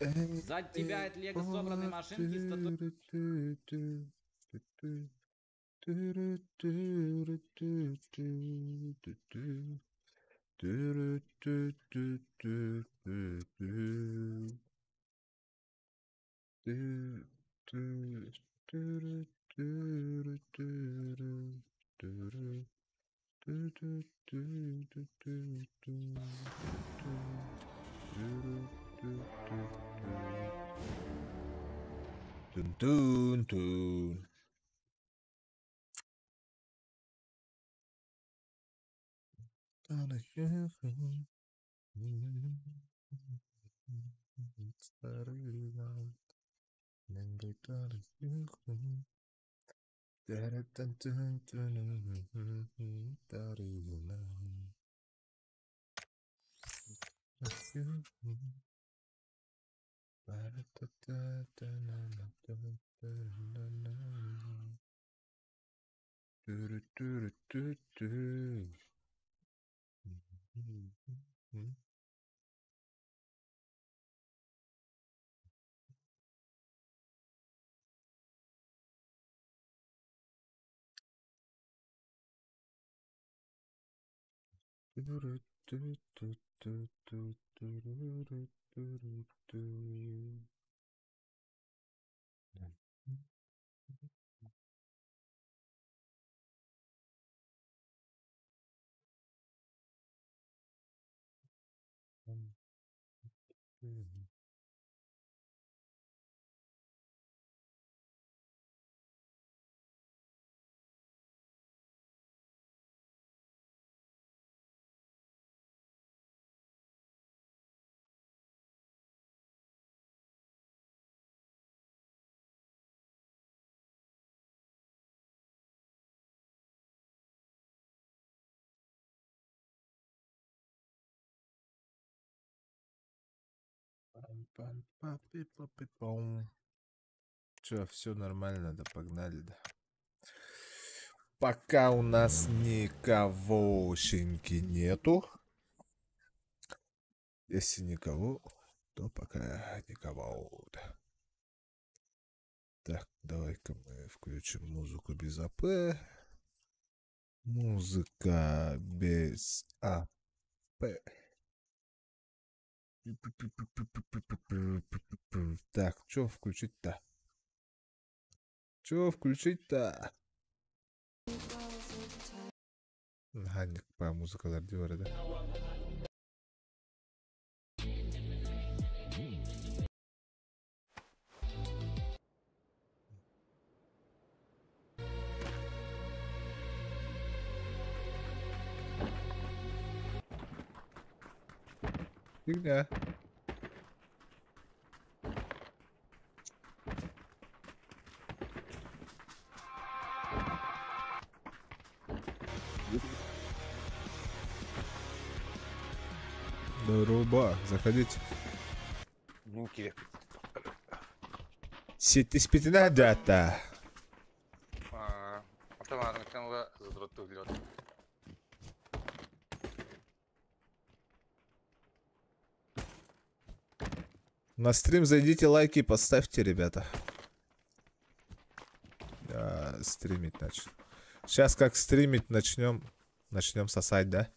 Сзади тебя от Лего собраны машинки с Тун-тун-тун. Че, все нормально, да погнали, да. Пока у нас никогошеньки нету. Если никого, то пока никого. Да. Так, давай-ка мы включим музыку без АП. Музыка без АП. Так, что включить-то? Что включить-то? Ага, никакая музыка дардивара, да? Фигня. Здорово, заходите. Нуки. Сеть испитана дата. Автоматом задротый лед. На стрим зайдите, лайки поставьте, ребята. Стримить начну. Сейчас как стримить начнем сосать, да?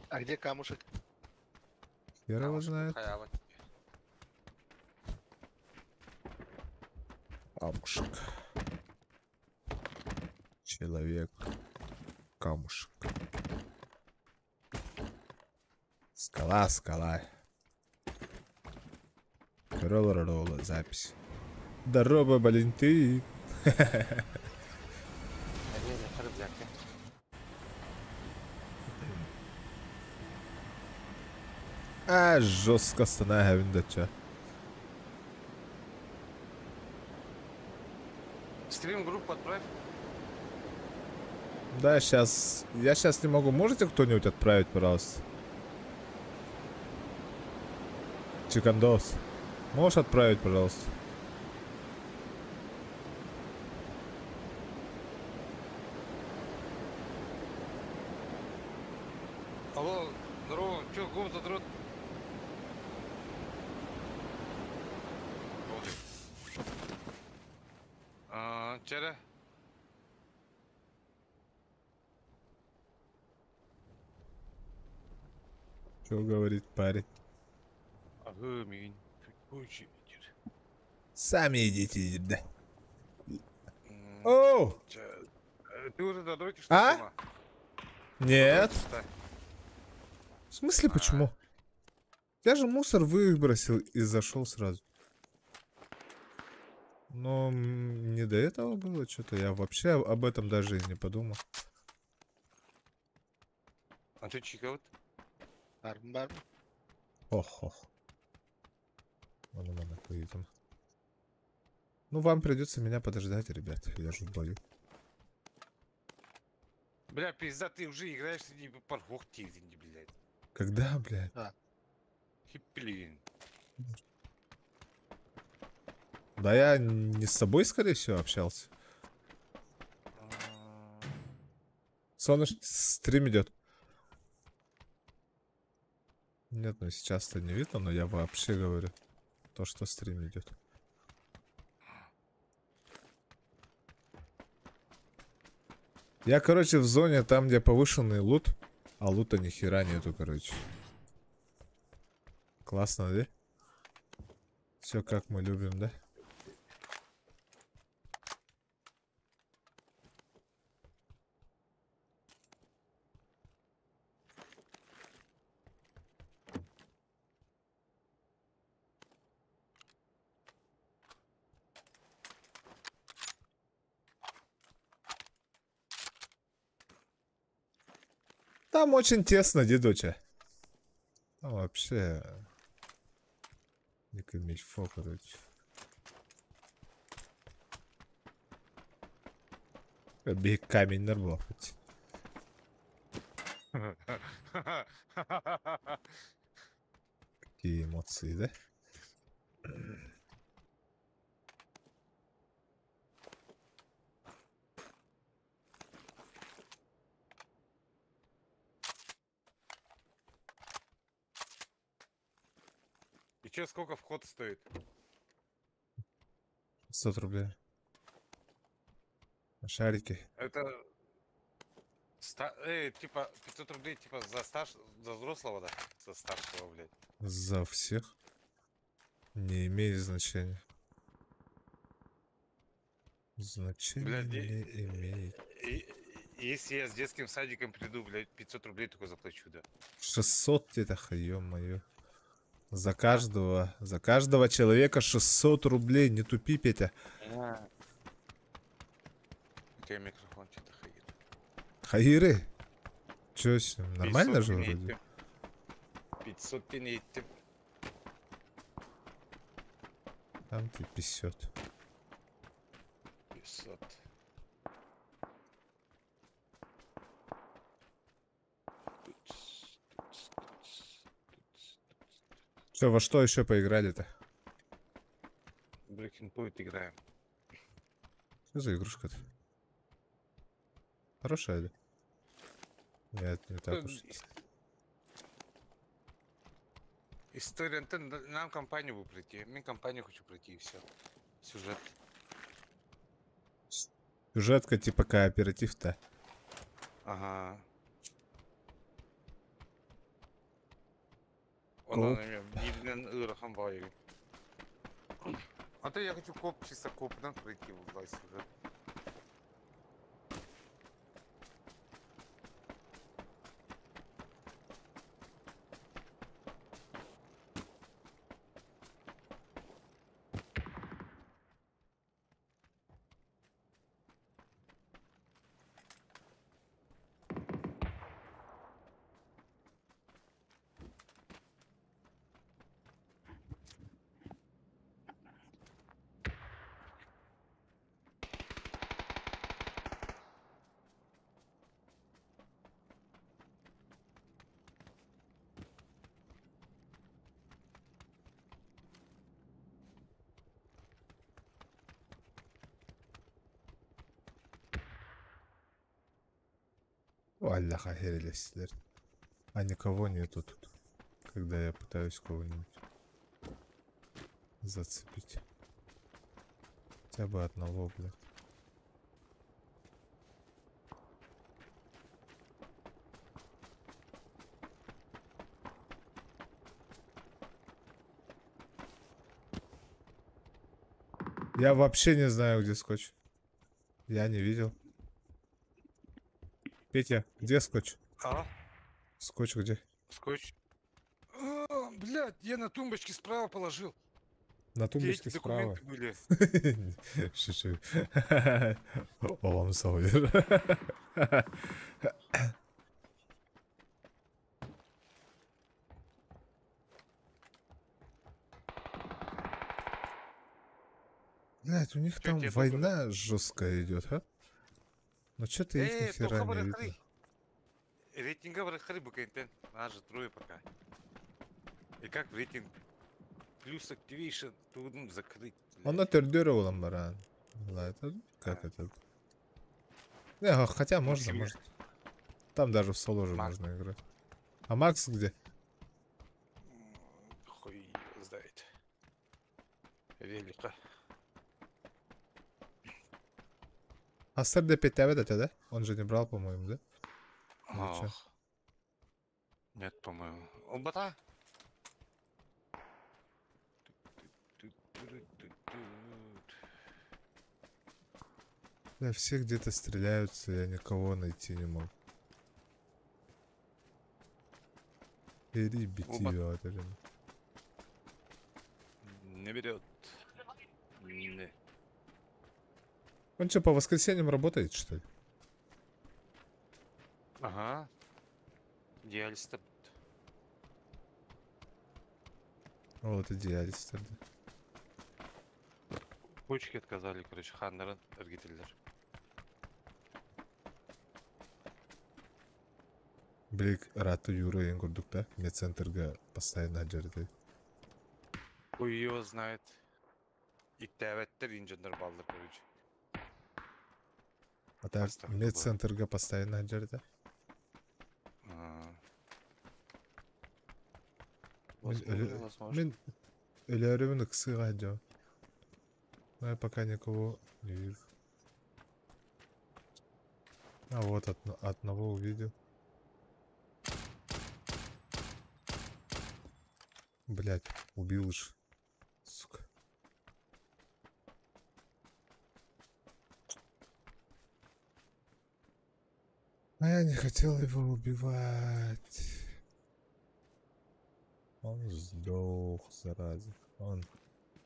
А где камушек? Хер его знает. Камушек. Человек. Камушек. Скала, скала. Рола, запись. Здорово, блин, ты. Жестко становим, да чё. Стрим группу отправь. Да, сейчас. Я сейчас не могу. Можете кто-нибудь отправить, пожалуйста? Чикандос. Можешь отправить, пожалуйста? Алло, Здорово, чё, губ задрот? Чере? Что говорит парень? Ага, мен. Очень. Сами идите, да. О! Ты уже задротишь, что А? сама? Нет. Задротишь-то? В смысле, почему? Я же мусор выбросил и зашел сразу. Но не до этого было что-то. Я вообще об этом даже и не подумал. А ты чикаут? Бар. Ох. Вон поедем. Ну, вам придется меня подождать, ребят. Я же в бою. Бля, пизда, ты уже играешь среди паргохти, извини, блядь. Когда, блядь? Хипплин. Да я не с собой, скорее всего, общался. Солнышко, стрим идет. Нет, ну сейчас-то не видно, но я вообще говорю. То, что стрим идет. Я, короче, в зоне там, где повышенный лут. А лута ни хера нету, короче. Классно, да? Все как мы любим, да? Там очень тесно, дедоча. Там вообще... Не камильфо, короче. Бей камень на лопать. Какие эмоции, да? И чё, сколько вход стоит? 100 рублей. На шарики. Это... типа, 500 рублей, типа, за взрослого, да? За старшего, блядь. За всех. Не имеет значения. Значения Блядь, не имеет. если я с детским садиком приду, блядь, 500 рублей только заплачу, да. 600 где-то, ё-моё. За каждого человека 600 рублей. Не тупи, Петя. У тебя микрофон что-то хаит. Хаиры. Чё с ним? Нормально 500 же пеней, вроде? 500 пеней, ты... Там ты 500. 500. Все, во что еще поиграли-то? Breaking Point играем. Что за игрушка-то? Хорошая, да? Нет, не так уж. История, нам компанию бы пройти. Мне компанию хочу пройти и все. Сюжет. Сюжетка типа кооператив-то. Ага. Коп. Он мне Ирахам бай. А то я хочу коп, чисто коп, да, пройти в классе сюжет. Vallahi hayırlısıdır. А никого нету тут, когда я пытаюсь кого-нибудь зацепить. Хотя бы одного, бля. Я вообще не знаю, где скотч. Я не видел. Петя, где скотч? А? Скотч где? Скотч. Блядь, я на тумбочке справа положил. На Где тумбочке эти справа. документы были? Шучу. Олам Сауэр. Блять, у них Чё там тебе война жесткая идет, а? Ну что-то их ни хера только не видно. барахли. Рейтинга барахли букентен. Нас же трое пока. И как в рейтинг? Плюс Activation трудно закрыть. Он отвердёрил баран. Да, это как это? Не, хотя можно, Максим, может. Там даже в соло же Макс. можно играть. А Макс где? Хуй его знает. Велика. А СРД 5 это, да? Он же не брал, по-моему, да? Ну, чё? Ох. Нет, по-моему. Оба-та. Да, все где-то стреляются, я никого найти не могу. Ребята. Не берет. Не. Он что, по воскресеньям работает, что ли? Ага. Диалистер. Вот идеалист тогда. Почки отказали, короче, Ханнерен, Эргителлер. Блик, рату юра ең көрдік та. Медцентрға постоянно жерде. Хуй его знает. И тәвәттер инженер балдыр, короче. А так Астагфирулла. медцентрға постоянно жерде. Возможно. Мен өлерімін кісіға жо. Но я пока никого не вижу. А вот одного увидел. Блять, убил же. Сука. А я не хотел его убивать. Он сдох, зараза. Он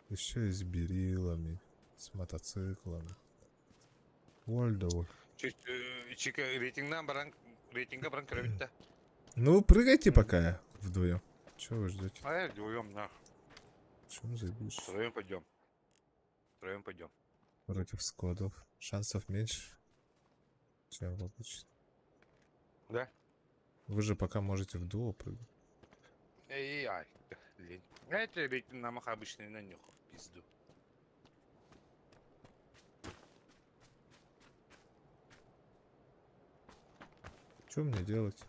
еще и с берилами, с мотоциклами. Вольдовый. Чика рейтинга баран кровить-то. Ну, прыгайте пока вдвоем. Чего вы ждете? А я вдвоем, нахуй. Чем заебишь? Втроем пойдем. Втроем пойдем. Против складов. Шансов меньше, чем обычно. Да? Вы же пока можете в дуо прыгать. Ай, лень. А это рейтинг нам обычный на нюх, в пизду. Что мне делать?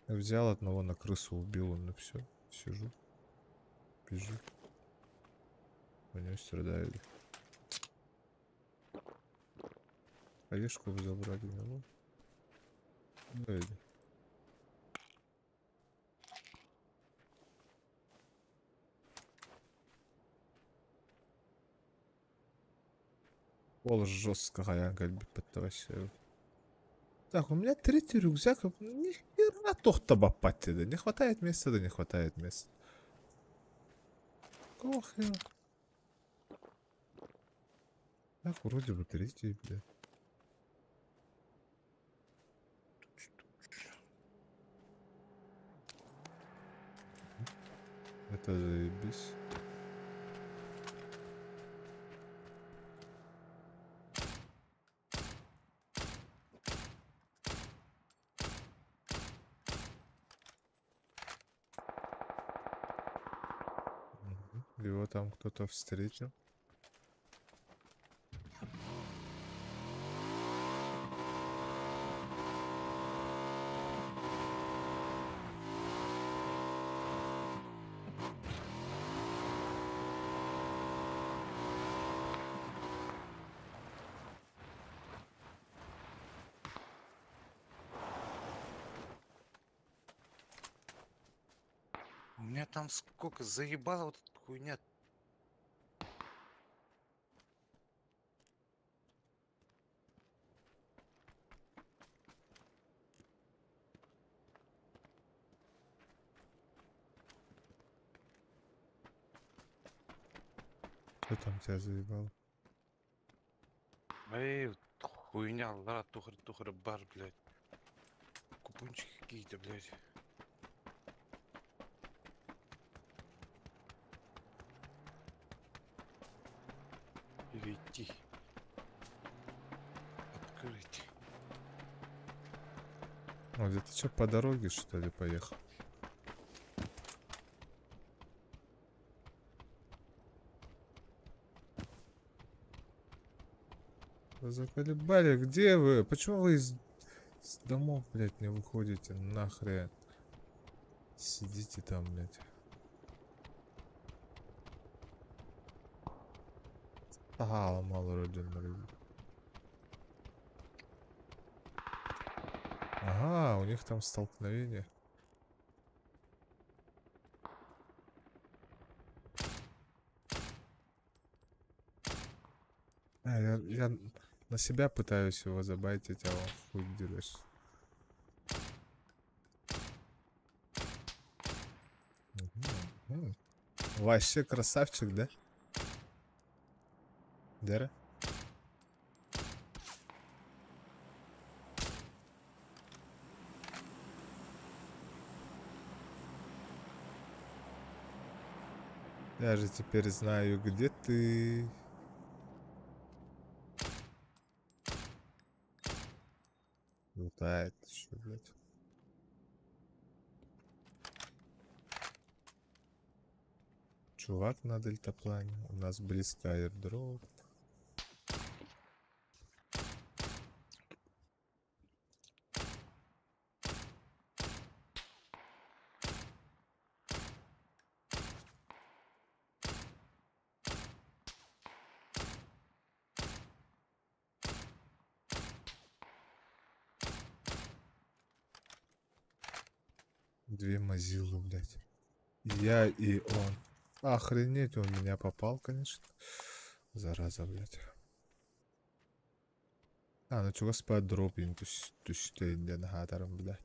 Я взял одного на крысу, убил, он, и все. Сижу. Бежу. По ней страдают. Орешку взял брать не могу. Ну, иди. Пол жестко галбит вообще. Так, у меня третий рюкзак. Ни хера тохта патти, да. Не хватает места, да не хватает места. Какого хера? Так, вроде бы третий, блядь. Это заебись. Его там кто-то встретил. меня там сколько заебала вот эта хуйня. Что там тебя заебало? Эй, вот хуйня, лара, тухара, бар, блядь. Купончики какие-то, блядь. Или идти. Открыть. А где-то что, по дороге, что ли, поехал? Вы заколебали, где вы? Почему вы из домов, блядь, не выходите? Нахрен. Сидите там, блядь. Ага, мало родин. Ага, у них там столкновение. Я на себя пытаюсь его забайтить, а он хуй делаешь. Мгм. Вообще красавчик, да? Дера? Я же теперь знаю, где ты. Лутает еще, блядь. Чувак на дельтаплане. У нас близко аирдроп. Две мазилы, блядь. Я и он. Охренеть, он меня попал, конечно. Зараза, блядь. Ну чуга спа дроп ин түштейінден хатарым, блядь.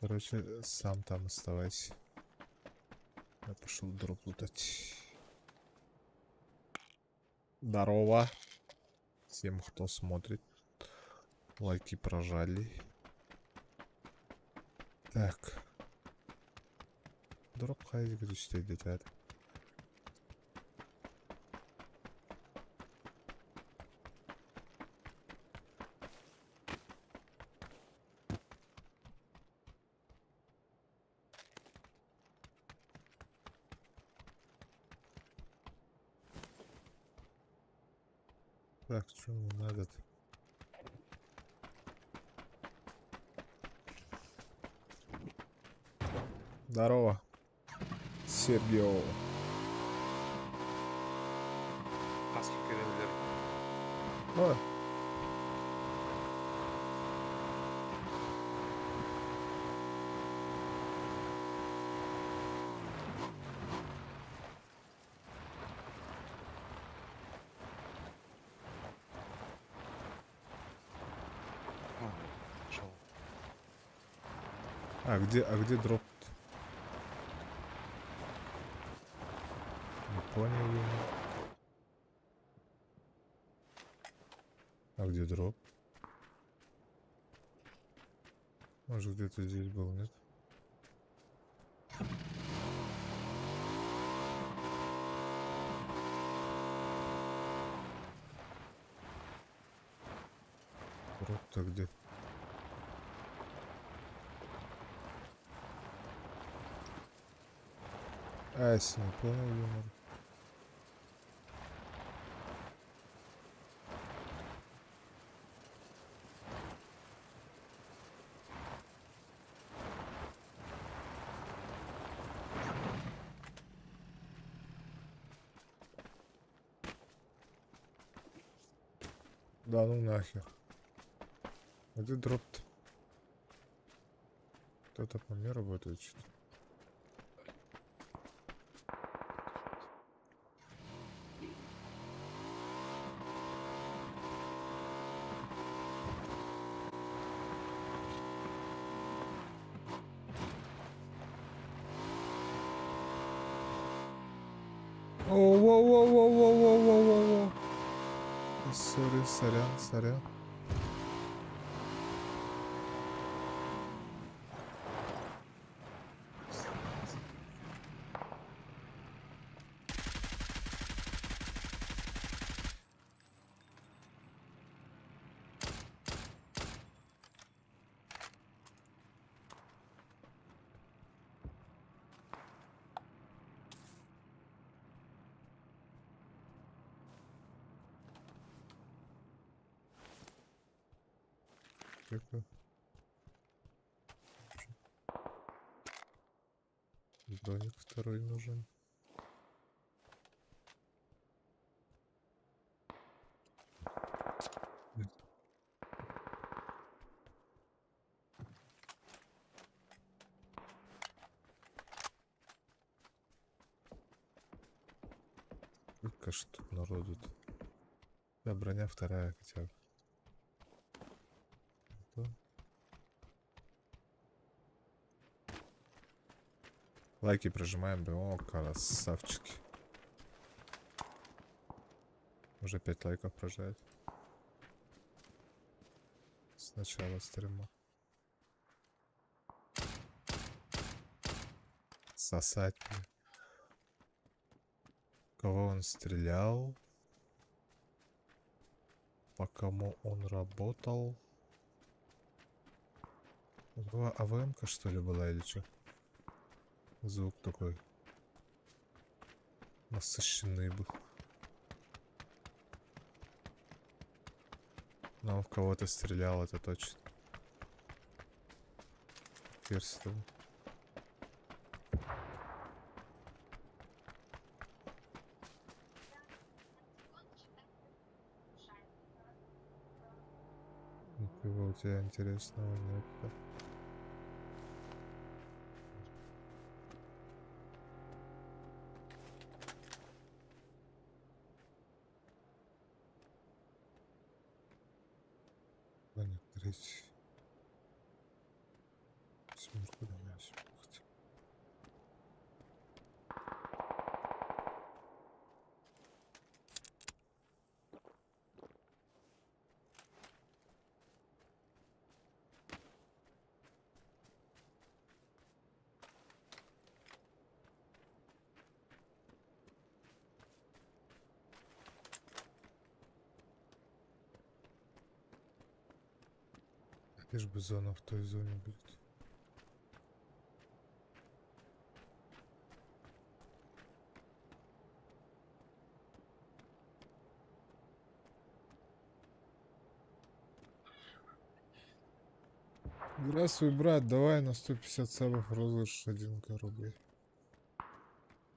Короче, сам там оставайся. Я пошел дроп лутать. Здорово. Всем, кто смотрит. Лайки прожали. Так. Дроп хайди күтүштейди деді. Так, что мне надо-то? Здорово. Сербио. Хаски керелдер. О. Шел. А где дроп? Не понял я. А где дроп? Может, где-то здесь был, нет? Дроп-то где? Если не понял юмор. Да ну нахер. Где дроп-то? Кто-то по мне работает что-то. Воу-воу-воу-воу-воу-воу-воу-воу. Сори, сорян, сорян. Тихо. Броник второй нужен. Нет. Сколько ж тут народу-то? Да, броня вторая хотя бы. Да. Лайки прожимаем, блин. О, красавчики. Уже 5 лайков прожает. С начала стрима. Сосать, блин. Кого он стрелял? По кому он работал? АВМ-ка что ли была или что? Звук такой насыщенный был. Но он в кого-то стрелял, это точно. Перстом. Ничего у тебя интересного нет. Да нет, третий. Семерку давай, семерку. Лишь бы зона в той зоне будет. Здравствуй, брат, давай на 150 сабов розыгрыш 1 рублей.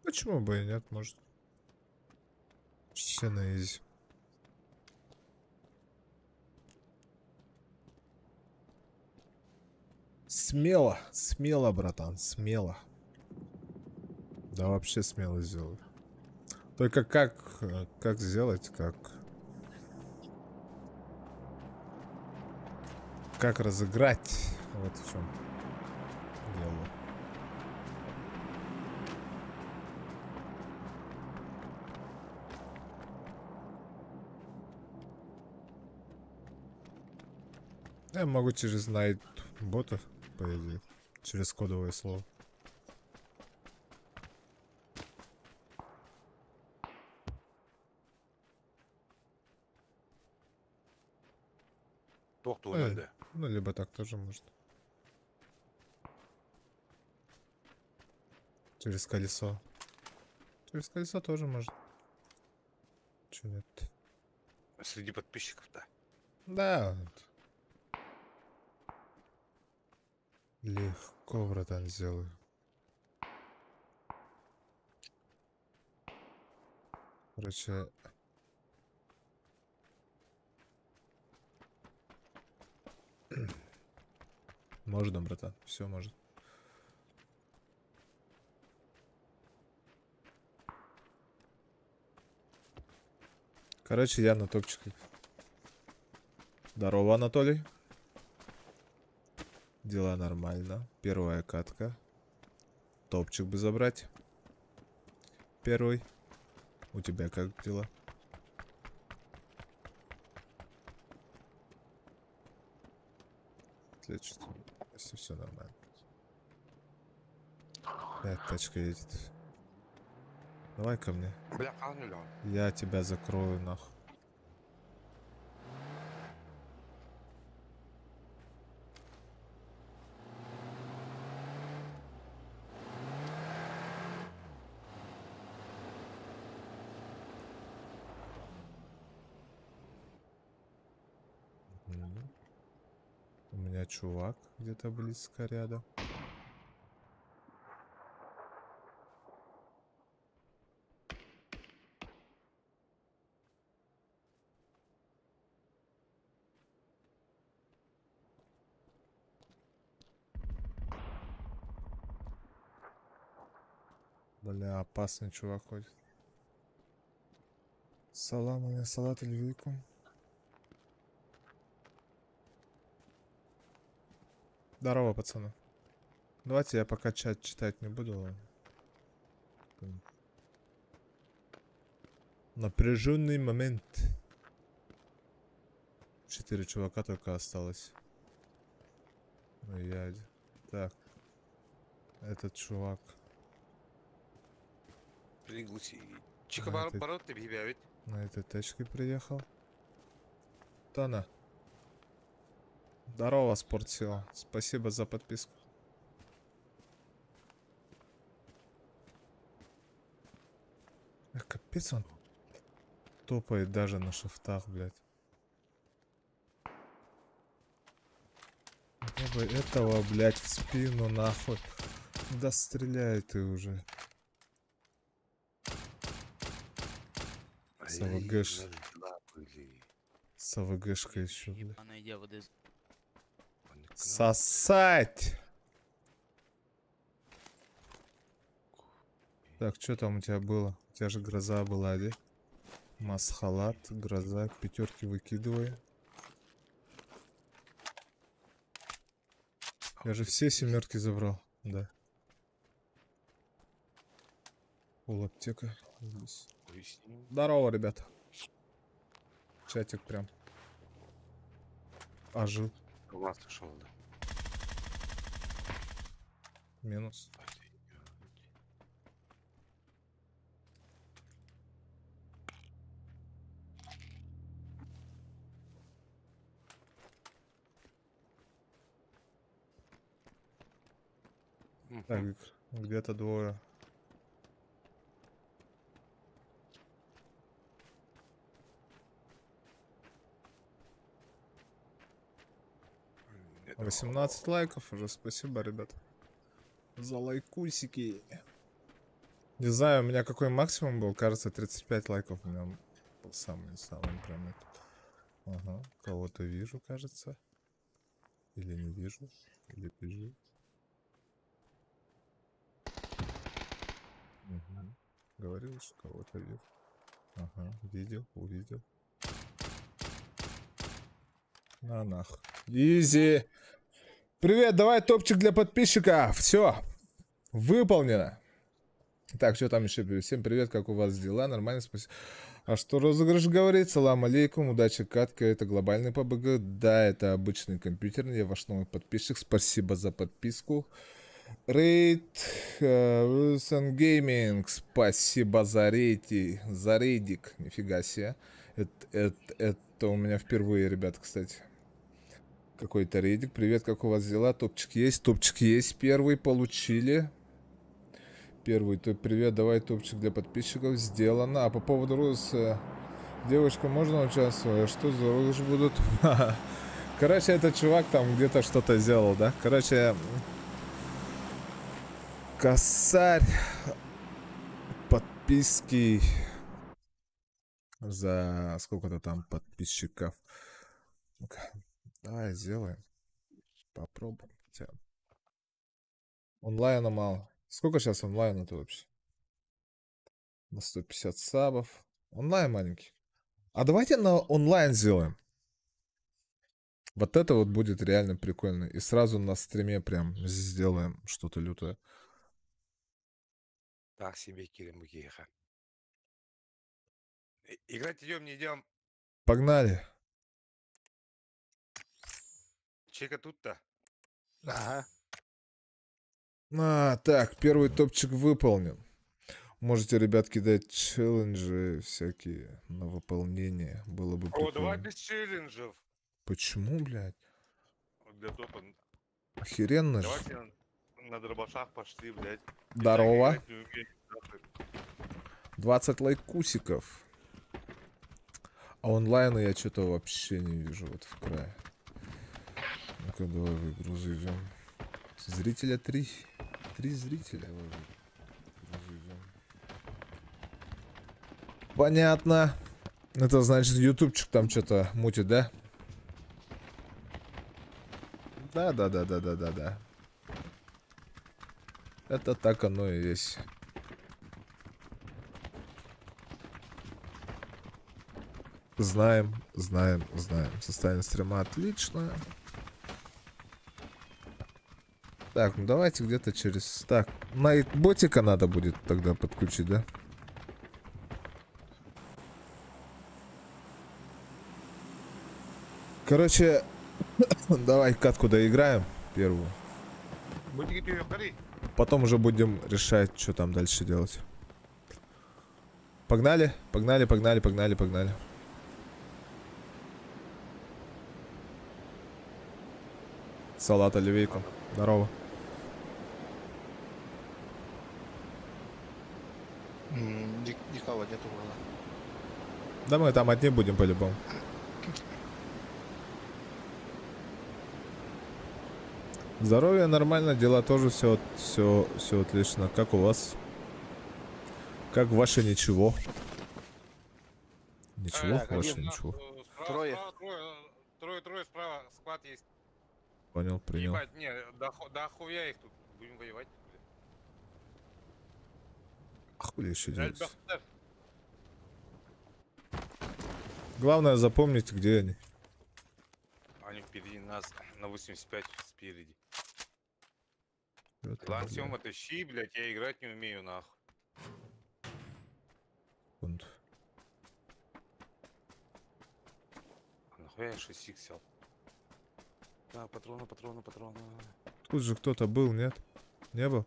Почему бы и нет, может. Все на изи. Смело, смело, братан, смело. Да вообще смело сделай. Только как сделать, как разыграть, вот в чем дело. Я могу через найт бота, по идее, через кодовое слово. Тоқту önünde. Ну, либо так тоже можно. Через колесо. Через колесо тоже можно. Чё нет? Среди подписчиков-то. Да. Легко, братан, сделаю. Короче, Можно, братан, все может. Короче, я на топчике. Здорово, Анатолий. Дела нормально. Первая катка. Топчик бы забрать. Первый. У тебя как дела? Отлично. Если все нормально. Опять тачка едет. Давай ко мне. Бля, камера. Я тебя закрою, нахуй. Мгм. У меня чувак где-то близко рядом. Бля, опасный чувак ходит. Салам алейкум, салат алейкум. Здорово, пацаны. Давайте я пока чат читать не буду. Ладно. Напряженный момент. 4 чувака только осталось. Ну я один. Так. Этот чувак. Пригласи. А, Чикабар, это- барот тебе бявит. На этой тачке приехал. Тана. Здорово, спортсила. Спасибо за подписку. Капец он топает даже на шифтах, блядь. Мне бы этого, блядь, в спину, нахуй. Да стреляй ты уже. С АВГш. С АВГшкой еще, блядь. Она идет вот из... Сосать! Так, что там у тебя было? У тебя же гроза была, да? Масхалат, гроза, пятерки выкидывай. Я же все семерки забрал, да. Пол аптека. Здесь. Здорово, ребята. Чатик прям ожил. Глаз ушел, да. Минус. Так, где-то двое. Нет, 18 лайков уже. Спасибо, ребят. За лайкусики. Не знаю, у меня какой максимум был. Кажется, 35 лайков у меня был самый прям это. Ага, кого-то вижу, кажется. Или не вижу. Или вижу. Угу. Говорил, что кого-то вижу. Ага, видел, увидел. На нах. Изи. Привет, давай топчик для подписчиков. Все. Выполнено. Так, что там еще? Всем привет, как у вас дела? Нормально, спасибо. А что розыгрыш говорит? Салам алейкум, удачи, катка. Это глобальный PUBG. Да, это обычный компьютер. Я ваш новый подписчик. Спасибо за подписку. Рейд Wilson Gaming. Спасибо за рейти. За рейдик. Нифига себе. Это у меня впервые, ребят, кстати. Какой-то рейдик. Привет, как у вас дела? Топчик есть. Топчик есть. Первый получили. Первый, то привет, давай топчик для подписчиков. Сделано. А по поводу розыгрыша, девушка, можно участвовать? Что за розыгрыш будут? Короче, этот чувак там где-то что-то сделал, да? Короче, косарь подписки за сколько-то там подписчиков. Ну-ка, давай сделаем. Попробуем. Хотя онлайна мало. Сколько сейчас онлайна-то вообще? На 150 сабов. Онлайн маленький. А давайте на онлайн сделаем. Вот это вот будет реально прикольно. И сразу на стриме прям сделаем что-то лютое. Так себе, Кирембукеха. Играть идем, не идем. Погнали. Чека тут-то. Ага. Так, первый топчик выполнен. Можете, ребят, кидать челленджи всякие на выполнение. Было бы О, давай прикольно. без челленджев. Почему, блядь? Для топа. Охеренно же. Давайте на дробашах пошли, блядь. Я так Здорово. играть не умею, нахуй. 20 лайкусиков. А онлайна я что-то вообще не вижу вот в крае. Ну-ка, давай в игру зайдем. Зрителя 3. 3 зрителя. Давай в игру зайдем. Понятно. Это значит, ютубчик там что-то мутит, да? Да. Это так оно и есть. Знаем. Состояние стрима отлично. Так, ну давайте где-то через... Так, на ботика надо будет тогда подключить, да? Короче, давай катку доиграем первую. Будете тебе ходи. Потом уже будем решать, что там дальше делать. Погнали. Салат оливейком. Здорово. Никого нету вроде. Да мы там одни будем по-любому. Здоровье нормально, дела тоже все отлично. Как у вас? Как ваше ничего? Ничего, Так, ваше один. ничего. Трое. Трое справа. Склад есть. Понял, принял. Ебать, не, да хуя их тут. Будем воевать. А хули еще Блядь. делать? Главное запомнить, где они. Они впереди нас на 85 спереди. Это, Лан блядь, Сёма, тащи, блядь, я играть не умею, нахуй. секунд. А нахуя я 6 сел? Да, патроны. Тут же кто-то был, нет? Не был?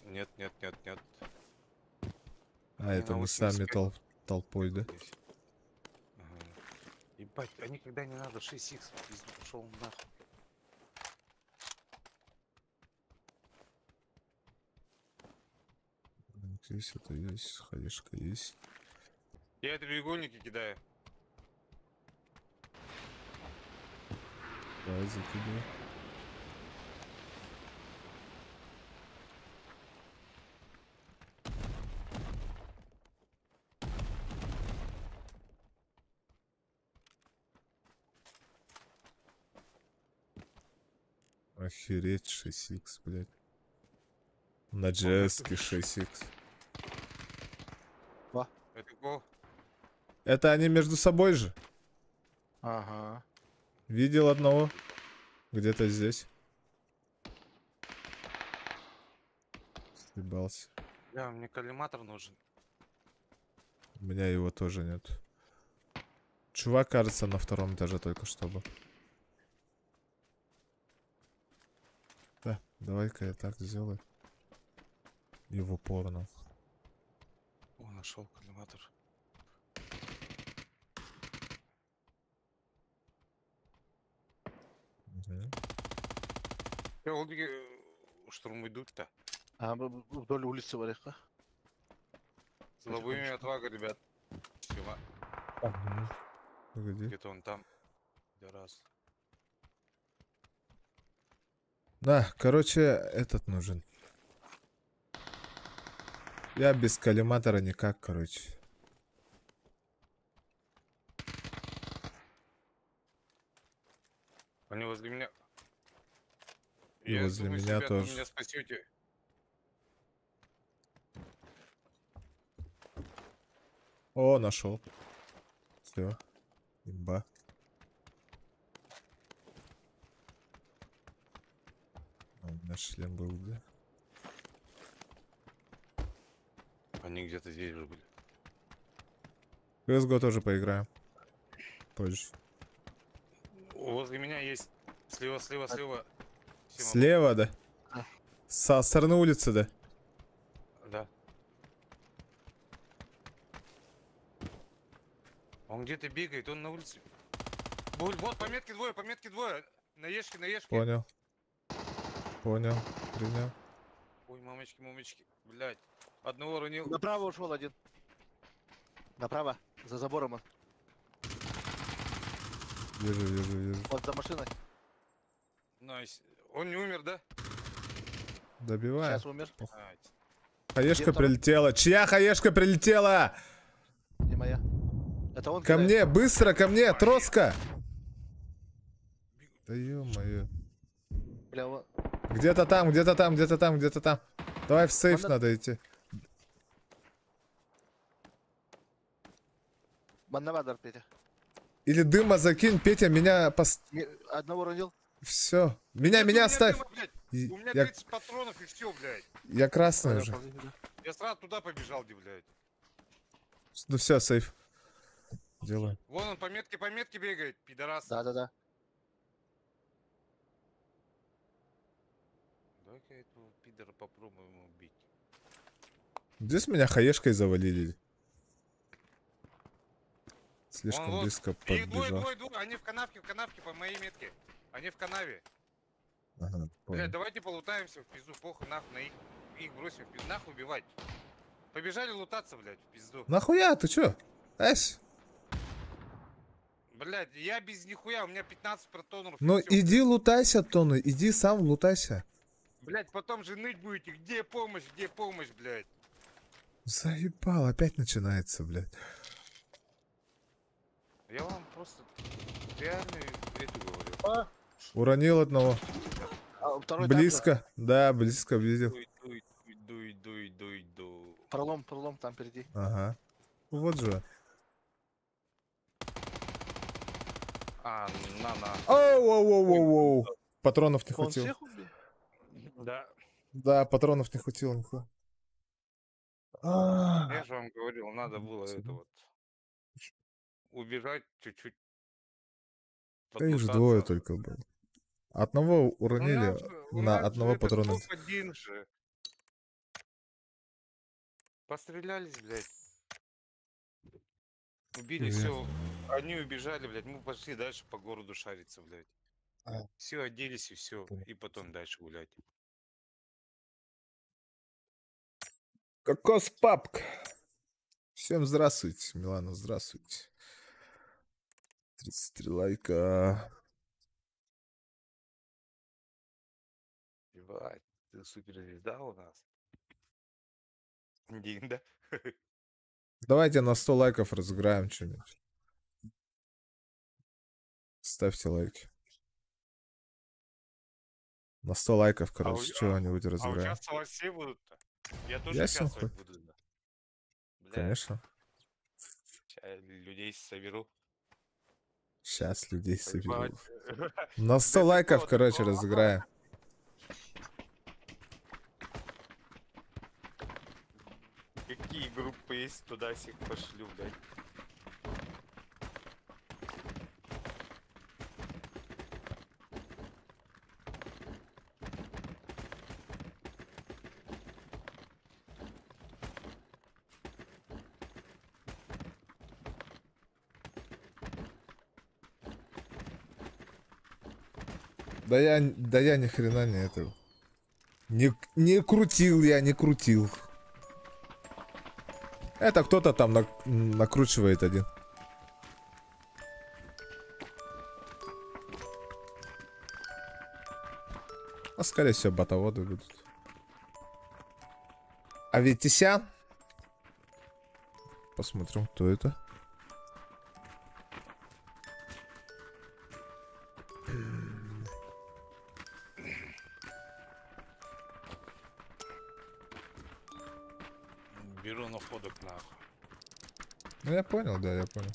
Нет. А, Они это на мы сами 85. толпой, да? Здесь. Ага. Ебать, а никогда не надо 6х. Пизду пошел нахуй. Здесь это есть, хаешка есть. Я треугольники кидаю. Давай закидывай. Охереть, 6х, блядь. На джеске 6х. Это го. Это они между собой же? Ага. Видел одного? Где-то здесь. Съебался. Да, мне коллиматор нужен. У меня его тоже нет. Чувак, кажется, на втором этаже только что был. Да, давай-ка я так сделаю. И в упор, нахуй. О, нашел коллиматор. Мгм. Штурм идут-то. А вдоль улицы Вареха. С лобовыми отвага, ребят. Сёма, Мгм. Погоди. где-то он там. Да раз. Да, короче, этот нужен. Я без коллиматора никак, короче. Они возле меня. Я возле думаю, меня ребята, вы тоже. меня спасете. О, нашел. Все. Имба. А, у меня шлем был где? Они где-то здесь же были. CSGO тоже поиграем. Позже. Возле меня есть. Слева, слева, слева. Сима, Слева, да? А. Со стороны улицы, да? да. Он где-то бегает, он на улице. Вот, пометки двое. На ешке, на ешке. Понял. Понял. Принял. Ой, мамочки, мамочки. Блядь. Одного уронил. Направо ушел один. Направо. За забором он. Вижу, вижу, вижу. Вот за машиной. Найс. Он не умер, да? Добиваю. Сейчас умер. А, Хаешка Где второй? прилетела. Чья хаешка прилетела? Не моя. Это он Ко кидает. мне, быстро, ко мне, троска. Да ё-моё. Бля, вот. Где-то там, где-то там, где-то там, где-то там. Давай в сейф Надо- надо идти. Маннавадар, Петя. Или дыма закинь, Петя, меня Одного уронил. Все. Меня, нет, у меня оставь. дыма, блядь. И- У меня Я, 30 патронов и все, блядь. я красный Понял, уже. ползи сюда. Я сразу туда побежал, где, блядь. Ну все, сейф. Делаю. Вон он по метке бегает, пидорас. Да. Давай-ка этого пидора попробуем убить. Здесь меня хаешкой завалили. Слишком Вот. близко Их подбежал. двое. Они в канавке по моей метке. Они в канаве. Ага, Блядь, понял. давайте полутаемся в пизду, похуй, нахуй, на их бросим в пизду, нахуй убивать. Побежали лутаться, блядь, в пизду. Нахуя, ты чё? Эсь? Блядь, я без нихуя, у меня 15 протонов. и Ну всё, иди лутайся, Тоны, иди сам лутайся. блядь, потом же ныть будете, где помощь, блядь. Заебал, опять начинается, блядь. Я вам просто реальную эту говорю. Уронил одного. А второй там же. Близко. Да, близко видел. Дуй. Пролом там впереди. Ага. Вот же. А, на. Оу. Патронов не Он хватило. всех убил? Да, Да, патронов не хватило нихуя. я же вам говорил, надо было это вот. Убежать чуть-чуть. Да их же подлутаться. двое только было. Одного уронили, У на нас одного же этот патрона. топ-1 же. Пострелялись, блядь. Убили, Привет. все. Они убежали, блядь. Мы пошли дальше по городу шариться, блядь. А. Все, оделись и все. Понял. И потом дальше гулять. Кокос папк. Всем здравствуйте, Милана, здравствуйте. 33 лайка. Ебать, ты суперзвезда у нас. Дин, да? Давайте на 100 лайков разыграем что-нибудь. Ставьте лайки. На 100 лайков, короче, что-нибудь А разыграем. участвовать все будут-то? Я тоже Ясно, участвовать хуй. буду, да. Бля, Конечно. ща людей соберу. Сейчас людей соберу. Ебать. На 100 лайков, короче, разыграем. Какие группы есть, туда всех пошлю, блядь. Да я ни хрена не это. Не крутил я, не крутил. Это кто-то там накручивает один. А скорее всего ботоводы будут. А Витисян? Посмотрим, кто это. Ну, я понял, да, я понял.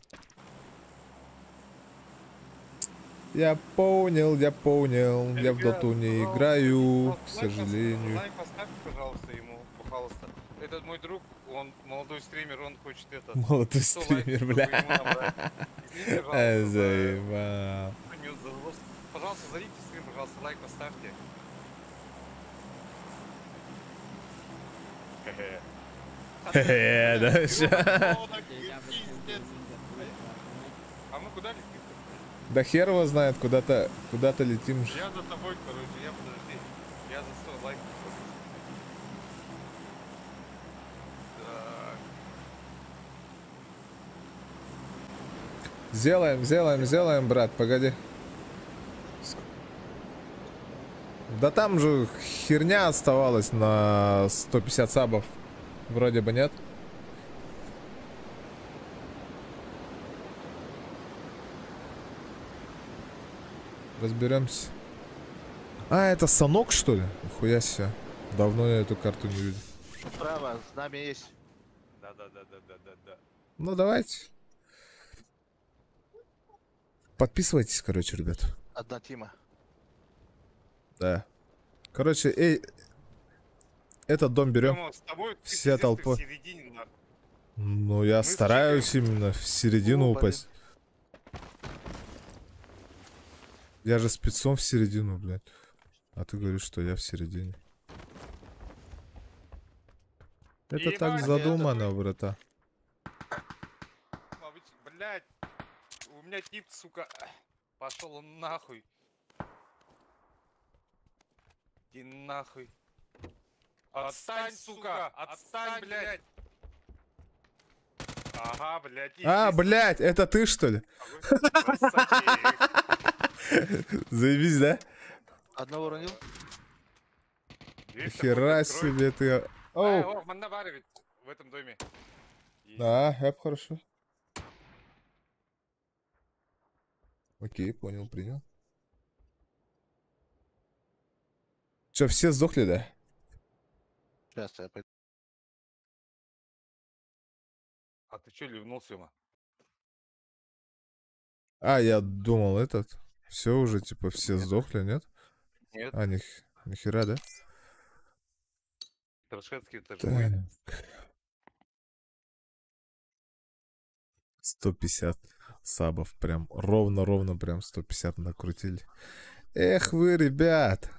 Я понял, я понял. Я в Ребят, доту не пожалуйста, играю, к просто сожалению. лайк поставьте, пожалуйста, ему, пожалуйста. Этот мой друг, он молодой стример, он хочет этот... Молодой 100 лайков, стример, чтобы ему набрать. бля. Извините, пожалуйста, за... Заебал. Пожалуйста, зайдите в стрим, пожалуйста, лайк поставьте. Хе-хе. Хе-хе, да, Беру всё. подборок, Я бы пиздец. А мы куда летим? Да хер его знает, куда-то летим. Я за тобой, короче, я подожди. Я за 100 лайков. Так. Сделаем, брат, погоди. Да там же херня оставалась на 150 сабов. Вроде бы нет. Разберемся. А, это Санок, что ли? Нихуя себе. Давно я эту карту не видел. Справа, знамя есть. Да. Ну, давайте. Подписывайтесь, короче, ребят. Одна тима. Да. Короче, этот дом берем. Тёма, с тобой ты Все пиздец, ты толпой. в середине, нахуй. Ну, я Мы стараюсь именно в середину О, блин. упасть. Я же спецом в середину, блядь. А ты говоришь, что я в середине. Это так Ебать, задумано, брата. Блять, у меня тип, сука, пошел он нахуй. Иди нахуй. Отстань, сука, отстань, блядь. Ага, блядь. А, блядь, это ты, что ли? Заебись, да? Одного уронил. Хера себе ты. Оу. О, Маннаварович в этом доме. Да, это хорошо. Окей, понял, принял. Че, все сдохли, да? Сейчас я пойду. А ты че ливнул, Сема? А, я думал, этот. Все уже, типа, все Нет. сдохли, нет? Нет, А, нихера, да? Трошецкий, ты Так. живой. 150 сабов. Прям ровно прям 150 накрутили. Эх вы, ребят.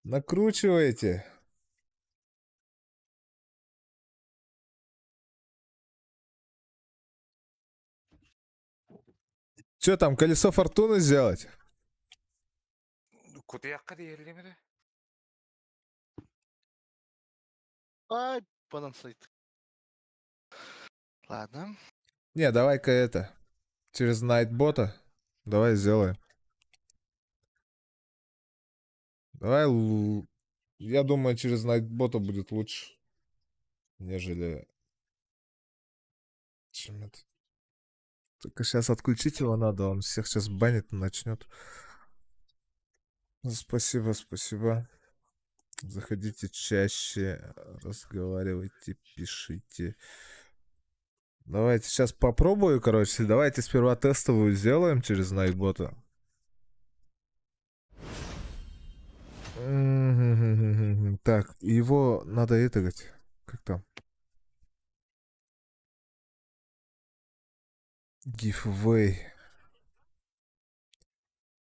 Накручивайте. Че там, колесо фортуны сделать? Кутыякка диyelim. Ай, банан стоит. Ладно. Не, давай-ка это. Через Найтбота. Давай сделаем. Давай, я думаю, через Найтбота будет лучше, нежели... Чем это? Только сейчас отключить его надо, он всех сейчас банит и начнет. Спасибо. Заходите чаще, разговаривайте, пишите. Давайте сейчас попробую, короче. Давайте сперва тестовую сделаем через Найтбота. Так, его надо этагать. Как там? Giveaway.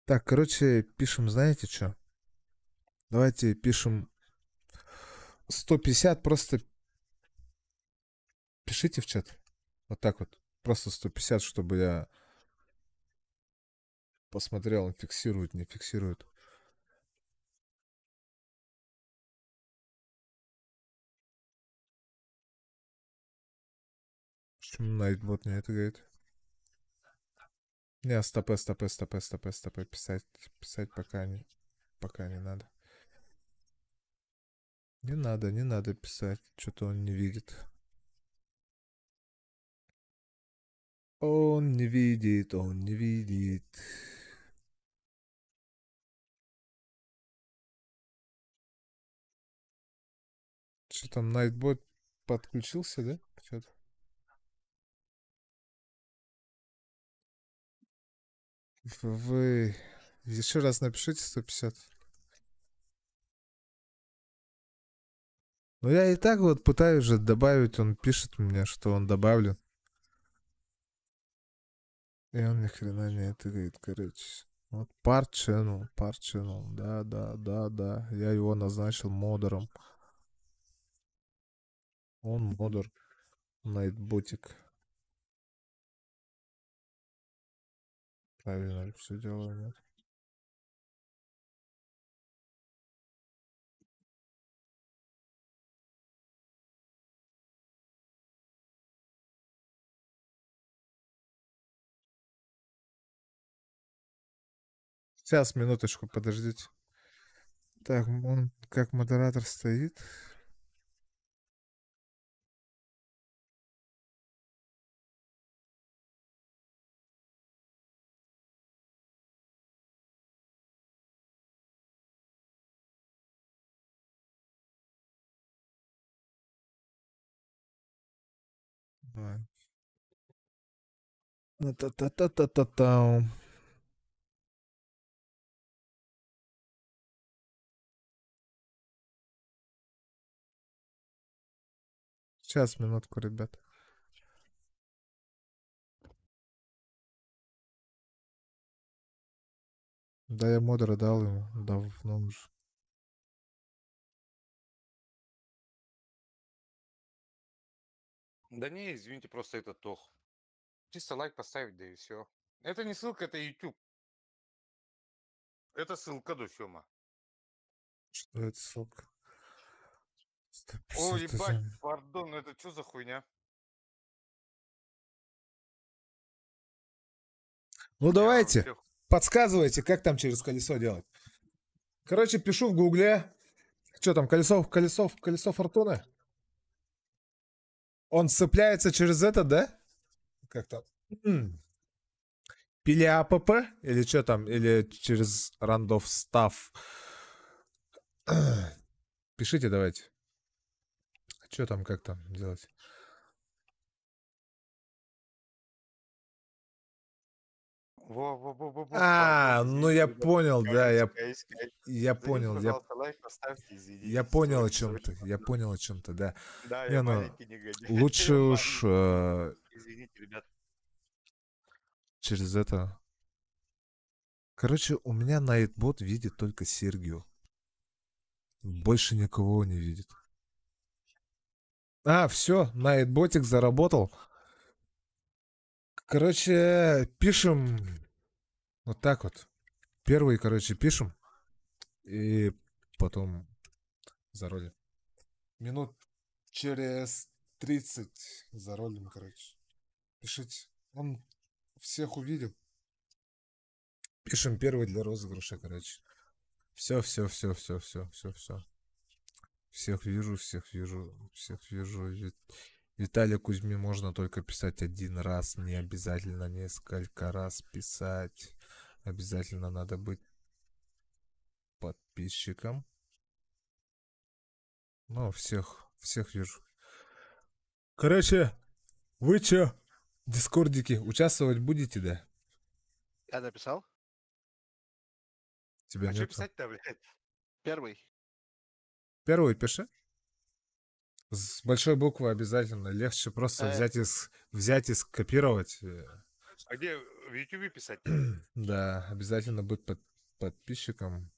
Так, короче, пишем, знаете что? Давайте пишем 150, просто пишите в чат. Вот так вот. Просто 150, чтобы я посмотрел, он фиксирует, не фиксирует. Почему Найтбот не это говорит? Не, стопэ. Писать пока не надо. Не надо писать. Что-то он не видит. Он не видит. Что там, Найтбот подключился, да? Что-то. Вы еще раз напишите 150. Ну я и так вот пытаюсь же добавить, он пишет мне, что он добавлен. И он ни хрена не это говорит, короче. Вот part channel, да. Я его назначил модером. Он модер. Найтботик. Правильно ли все делаю, нет? Сейчас, минуточку, подождите. Так, он как модератор стоит. Давай. Та-та-та-та-та-та. Сейчас, минутку, ребят. Да, я модера дал ему давно уже. Да не, извините, просто это тох. Чисто лайк поставить, да и все. Это не ссылка, это YouTube. Это ссылка до Сёма. Что это, ссылка? О, 150 ебать, это... пардон, это что за хуйня? Ну Я вам давайте, всех... подсказывайте, как там через колесо делать. Короче, пишу в гугле. Что там, колесо фортуны? Он цепляется через это, да? Как там? Пили АПП? Или что там? Или через рандов став? Пишите давайте. Что там, как там делать? Во-во-во-во-во, А, пардон, ну извините, я ребят. понял, да, я Зайдите, понял, пожалуйста, лайк поставьте, я извините. понял о Сори, чем-то, сори, я пардон. понял о чем-то, да. Да, Не, я ну маленький негодяй. лучше Я уж маленький. Извините, ребят. через это. Короче, у меня Найтбот видит только Сергию. Больше никого не видит. А, все, Найтботик заработал. Короче, пишем вот так вот. Первый, короче, пишем. И потом заролим. Минут через 30 заролим, короче. Пишите. Он всех увидел. Пишем первый для розыгрыша, короче. Все. Всех вижу. Виталия Кузьми можно только писать один раз, не обязательно несколько раз писать. Обязательно надо быть подписчиком. Ну, всех вижу. Короче, вы чё, дискордики, участвовать будете, да? Я написал. Тебя А что нет. писать-то, блядь? Первый. Первый пиши. С большой буквы обязательно. Легче просто взять и скопировать. А где в YouTube писать? Да, обязательно быть подписчиком.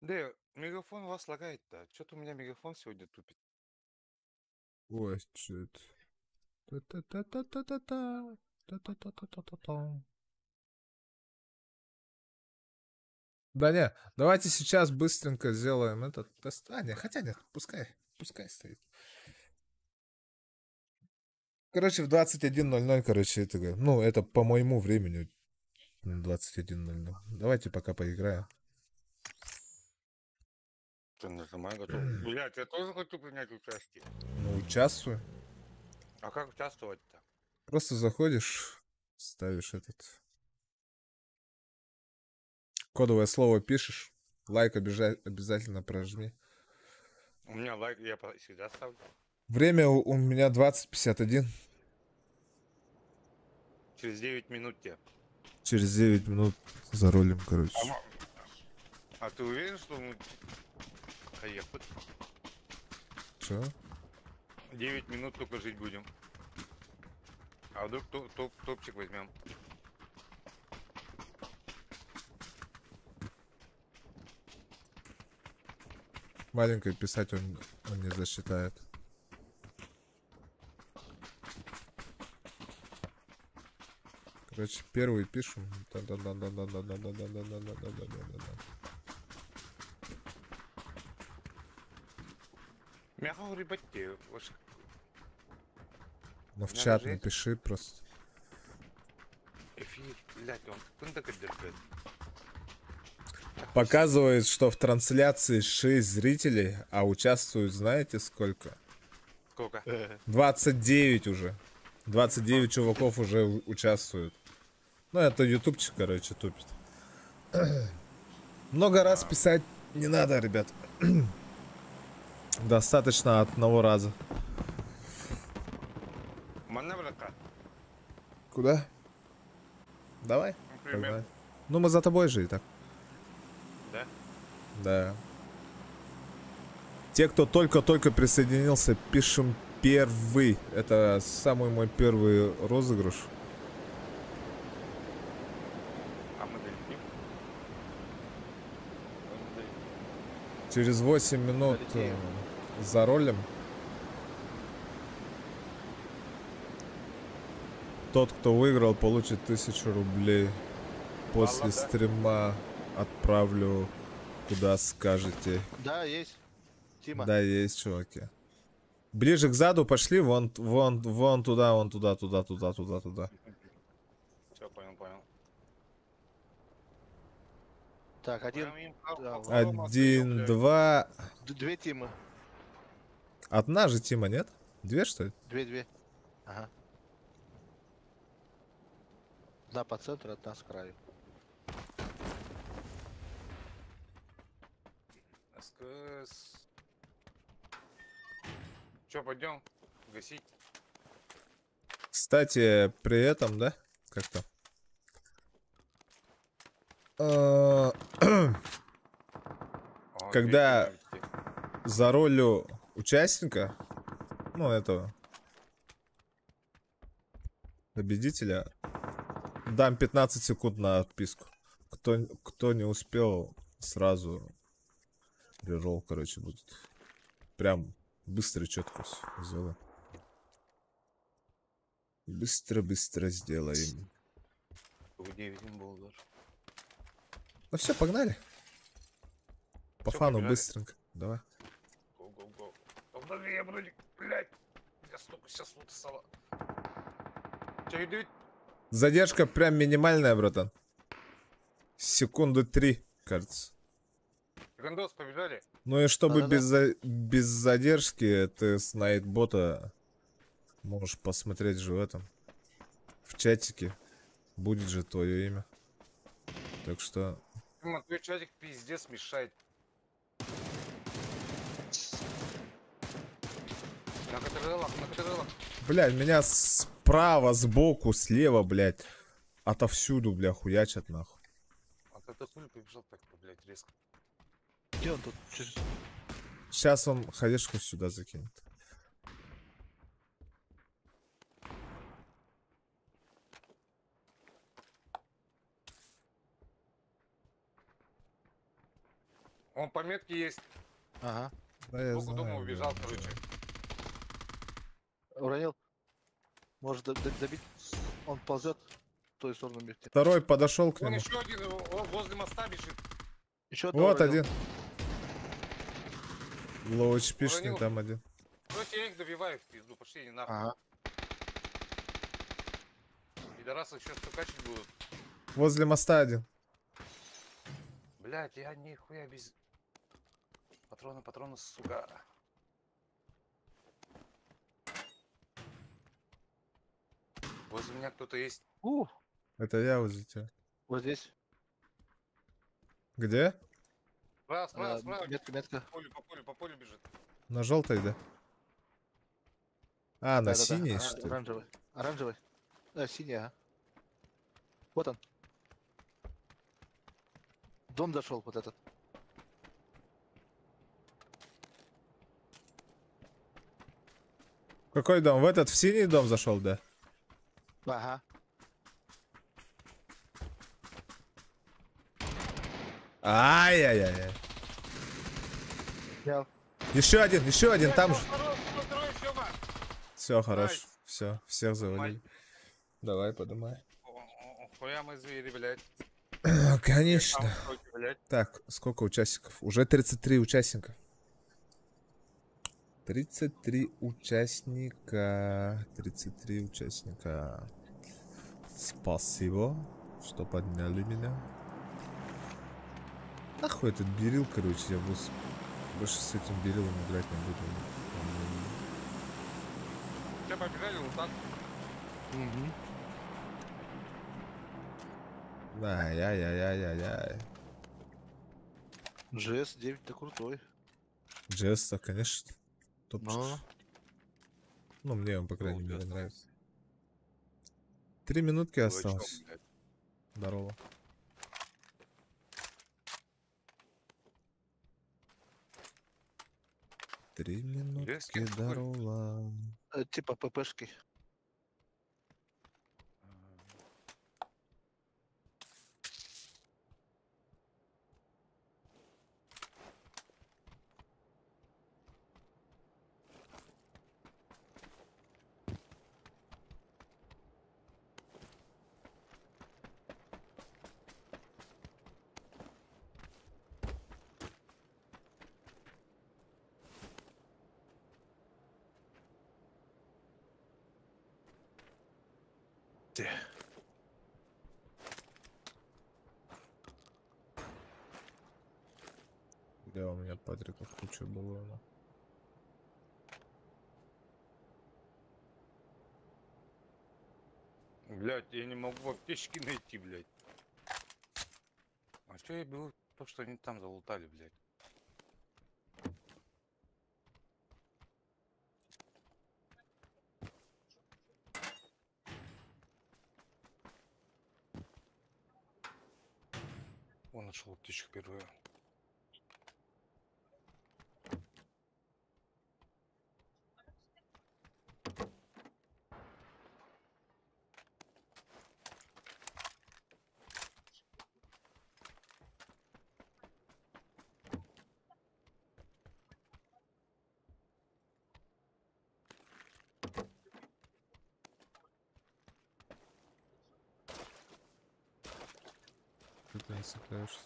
Да, мегафон у вас лагает-то. Что-то у меня мегафон сегодня тупит. Ой, что это? Та-та-та-та-та-та. Та-та-та-та-та-та. Да не, давайте сейчас быстренько сделаем этот тест. А, нет, хотя нет, пускай стоит. Короче, в 21:00, короче, это, ну, это по моему времени 21:00. Давайте пока поиграем. Ты нажимай, готов. Блядь, я тоже хочу принять участие. Ну, участвуй. А как участвовать-то? Просто заходишь, ставишь этот... Кодовое слово пишешь, лайк обязательно прожми. У меня лайк, я всегда ставлю. Время у меня 20:51. Через 9 минут тебе. Через 9 минут за рулем, короче. А ты уверен, что мы поехать? Чё? 9 минут только жить будем. А вдруг топчик возьмем? Маленькой писать он не засчитает. Короче, первый пишем. Да-да-да-да-да-да-да-да-да-да-да-да-да-да-да. Мягко рыбати. Ну в Надо чат жить. напиши просто. Эфир, блядь, он так держит. Показывает, что в трансляции 6 зрителей, а участвуют, знаете, сколько? Сколько? 29 уже. 29 чуваков уже участвуют. Ну, это ютубчик, короче, тупит. Много раз писать не надо, ребят. Достаточно одного раза. Маневрака. Куда? Давай. Например. Погнали. Ну, мы за тобой же и так. Да? Да. Те, кто только-только присоединился, пишем первый. Это самый мой первый розыгрыш. А мы долетим? Мы долетим. Через 8 минут Полетим. за ролем. Тот, кто выиграл, получит 1000 рублей. После Ладно, да. стрима отправлю, куда скажете. Да, есть. Тима. Да, есть, чуваки. Ближе к заду пошли, вон туда, туда. Все, понял. Так, один. Прям им да, попробуем, 1, блядь. 2. Две Тимы. Одна же Тима, нет? Две, что ли? Две. Ага. Одна по центру, одна с краю. СКС. Че, пойдем гасить? Кстати, при этом, да? Как-то. О, Когда- две темы ведь. За ролью участника, ну, этого победителя, дам 15 секунд на отписку. Кто не успел, сразу реролл, короче, будет. Прям быстро и четко всё сделаем. Быстро сделаем. 9 был даже. Ну все, погнали. По Всё, фану погнали. быстренько. Давай. Го. Подожди, я вроде, блядь. Я столько сейчас вот стало. Че, идут? Задержка прям минимальная, братан. Секунды 3, кажется. Гандос, побежали. Ну и чтобы Да-да-да. без задержки, ты с найтбота можешь посмотреть же в этом. В чатике. Будет же твое имя. Так что... Дима, твой чатик пиздец мешает. На катарелах. Блядь, меня справа, сбоку, слева, блядь. Отовсюду, бля, хуячат нахуй. А ты хули побежал так, блядь, резко. Где он тут? Сейчас он ходишку сюда закинет. Он по метке есть. Ага. Да, я Сбоку дома знаю, убежал, да. короче. Уронил. Может добить. Он ползет в ту сторону бегти. Второй подошел к Вон нему. еще один возле моста бежит. Еще одного Вот уронил. один. Лоучпишный Уронил. там один. Короче, я их добиваю в пизду, пошли не нахуй. Ага. Пидорасы сейчас сукачить будут. Возле моста один. Блять, я нихуя без... Патроны, сука. Возле меня кто-то есть. Это я возле тебя. Вот здесь. Где? Справа. Метка. По полю бежит. На желтой, да? А, на Да-да-да, синей, что ли? Оранжевый. Оранжевый. Да, синий, ага. Вот он. Дом зашел вот этот. Какой дом? В этот, в синий дом зашел, да? Ага. Ай-яй-яй. Я... Еще один, там же. Второй, Сёма. Все, хорошо. Найс. Все, всех завалили. Давай, подумай. Хуя мы звери, блядь. Конечно. Там стойки, блядь. Так, сколько участников? Уже 33 участника. 33 участника. 33 участника. Спасибо, что подняли меня. Нахуй этот берил, короче, я больше с этим берилом играть не буду. Все побежали лутать. Угу. Ай-яй-яй-яй-яй. GS9 ты крутой. Джеста, конечно. Топчик. Но... Ну, мне он, по крайней О, мере, Джеста. нравится. 3 минутки Дурачок, осталось. блядь. Здорово. Три минутки, Резкий такой. здорово. Типа ППшки. Да, у меня Патрика куча было. Блядь, я не могу аптечки найти, блядь. А что я беру? То, что они там залутали, блядь. Он нашел аптечку первую. Ты не цепляешься.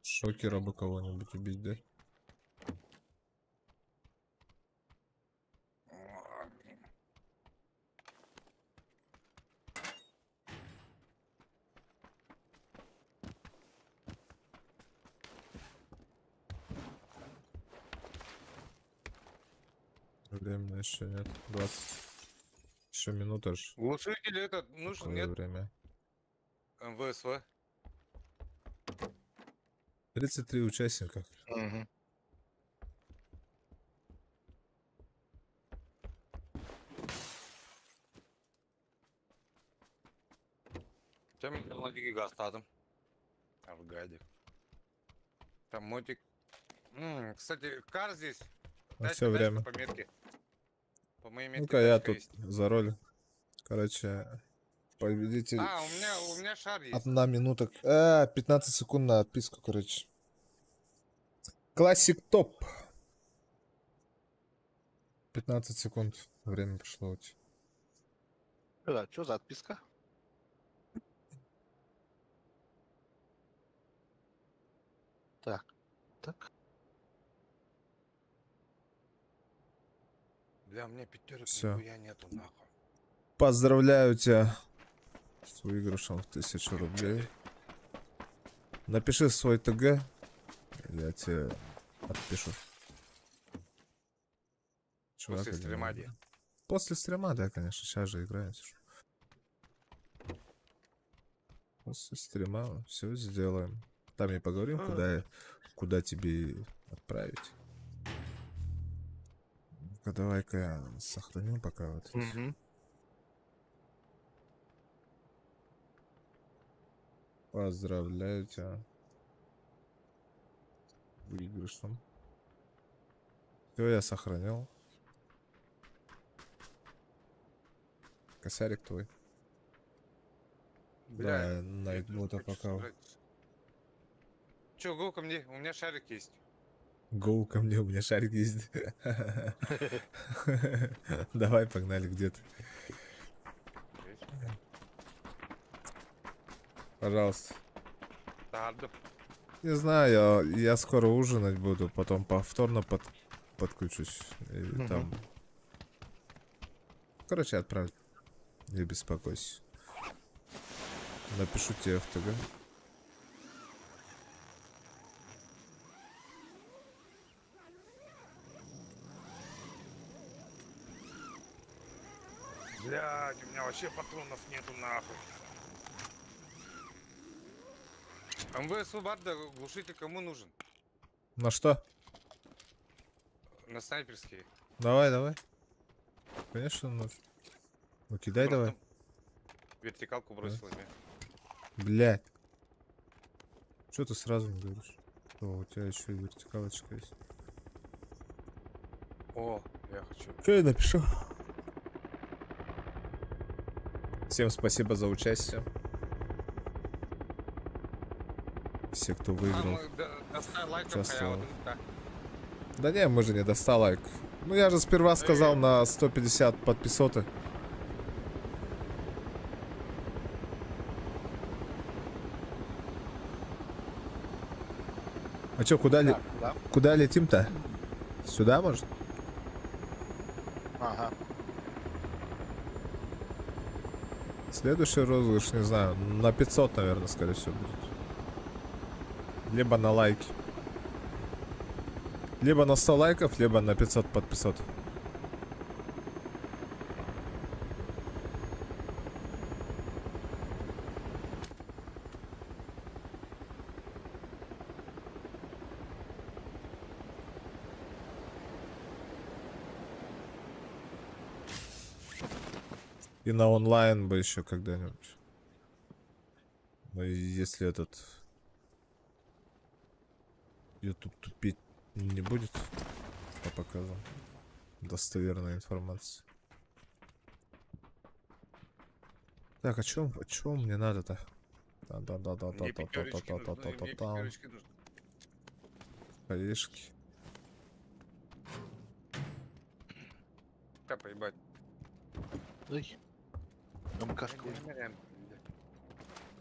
Шокера бы кого-нибудь убить, да? Времени еще нет. 20. Еще минута ж. Глушитель этот нужен, Какое нет? время? МВСВ. 33 участника. Угу. Там мотики гастадом. А в гайде. Там мотик. Кстати, кар здесь. На Тачка, все тачка время. по метке. По моей метке Ну-ка, я тачка тут есть. за роль. Короче, победитель. А, у меня шар есть. 1 минута. 15 секунд на отписку, короче. Классик топ. 15 секунд. Время пришло. у тебя. Да, что за отписка? Так. Так. Бля, у меня пятерок Всё. нихуя нету, нахуй. Поздравляю тебя с выигрышем в 1000 рублей. Напиши свой ТГ. Я тебе отпишу. Чувак, После один стрима, один. где? После стрима, да, конечно. Сейчас же играем. После стрима все сделаем. Там и поговорим, куда тебе отправить. Так, давай-ка я сохраню пока вот. Угу. Поздравляю тебя. Выигрышем. Все, я сохранил. Косарик твой. Бля, Да, Найтбота пока. Че, го ко мне, у меня шарик есть. Гоу ко мне, у меня шарик есть. Давай, погнали, где ты? Пожалуйста. Да, да. Не знаю, я скоро ужинать буду, потом повторно подключусь. И Мгм. там. Короче, отправлю. Не беспокойся. Напишу тебе в ТГ. Блядь, у меня вообще патронов нету нахуй. МВС Варда, глушитель кому нужен? На что? На снайперские. Давай, давай. Конечно, нужно. Ну кидай давай. Братан, вертикалку бросил мне. Блядь. Что ты сразу не говоришь? О, у тебя еще и вертикалочка есть. О, я хочу. Что я напишу? Всем спасибо за участие. Все, кто выиграл. Достай лайков, Участвовал. да. Да не, мы же не достал лайк. Ну я же сперва сказал на 150 подписоты. А чё, куда, Так, да. куда летим-то? Сюда, может? Ага. Следующий розыгрыш, не знаю, на 500, наверное, скорее всего, будет. Либо на лайки. Либо на 100 лайков, либо на 500 подписот. И на онлайн бы еще когда-нибудь. Ну и если этот YouTube тупить не будет по показам. Достоверная информация. Так, о чем мне надо-то? Мне пятерочки нужны, мне пятерочки нужны. Орешки. Да, поебать. Ой. МКшка.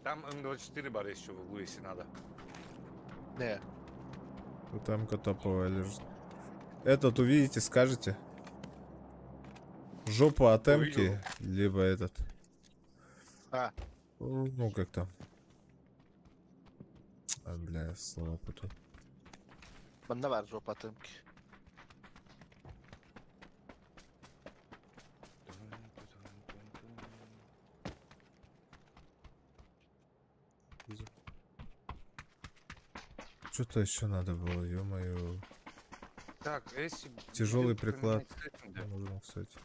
Там М24 бар есть еще в углу, если надо. Не. Вот там топовая лежит. Этот увидите, скажете. Жопу от Увидел. М-ки, либо этот. А, Ну, как там. А, бля, слова путаю. бандавар жопа тымки. Что-то еще надо было, ё-моё. Так, если... Тяжелый будет приклад. поменять сеттинг, Нужно, кстати.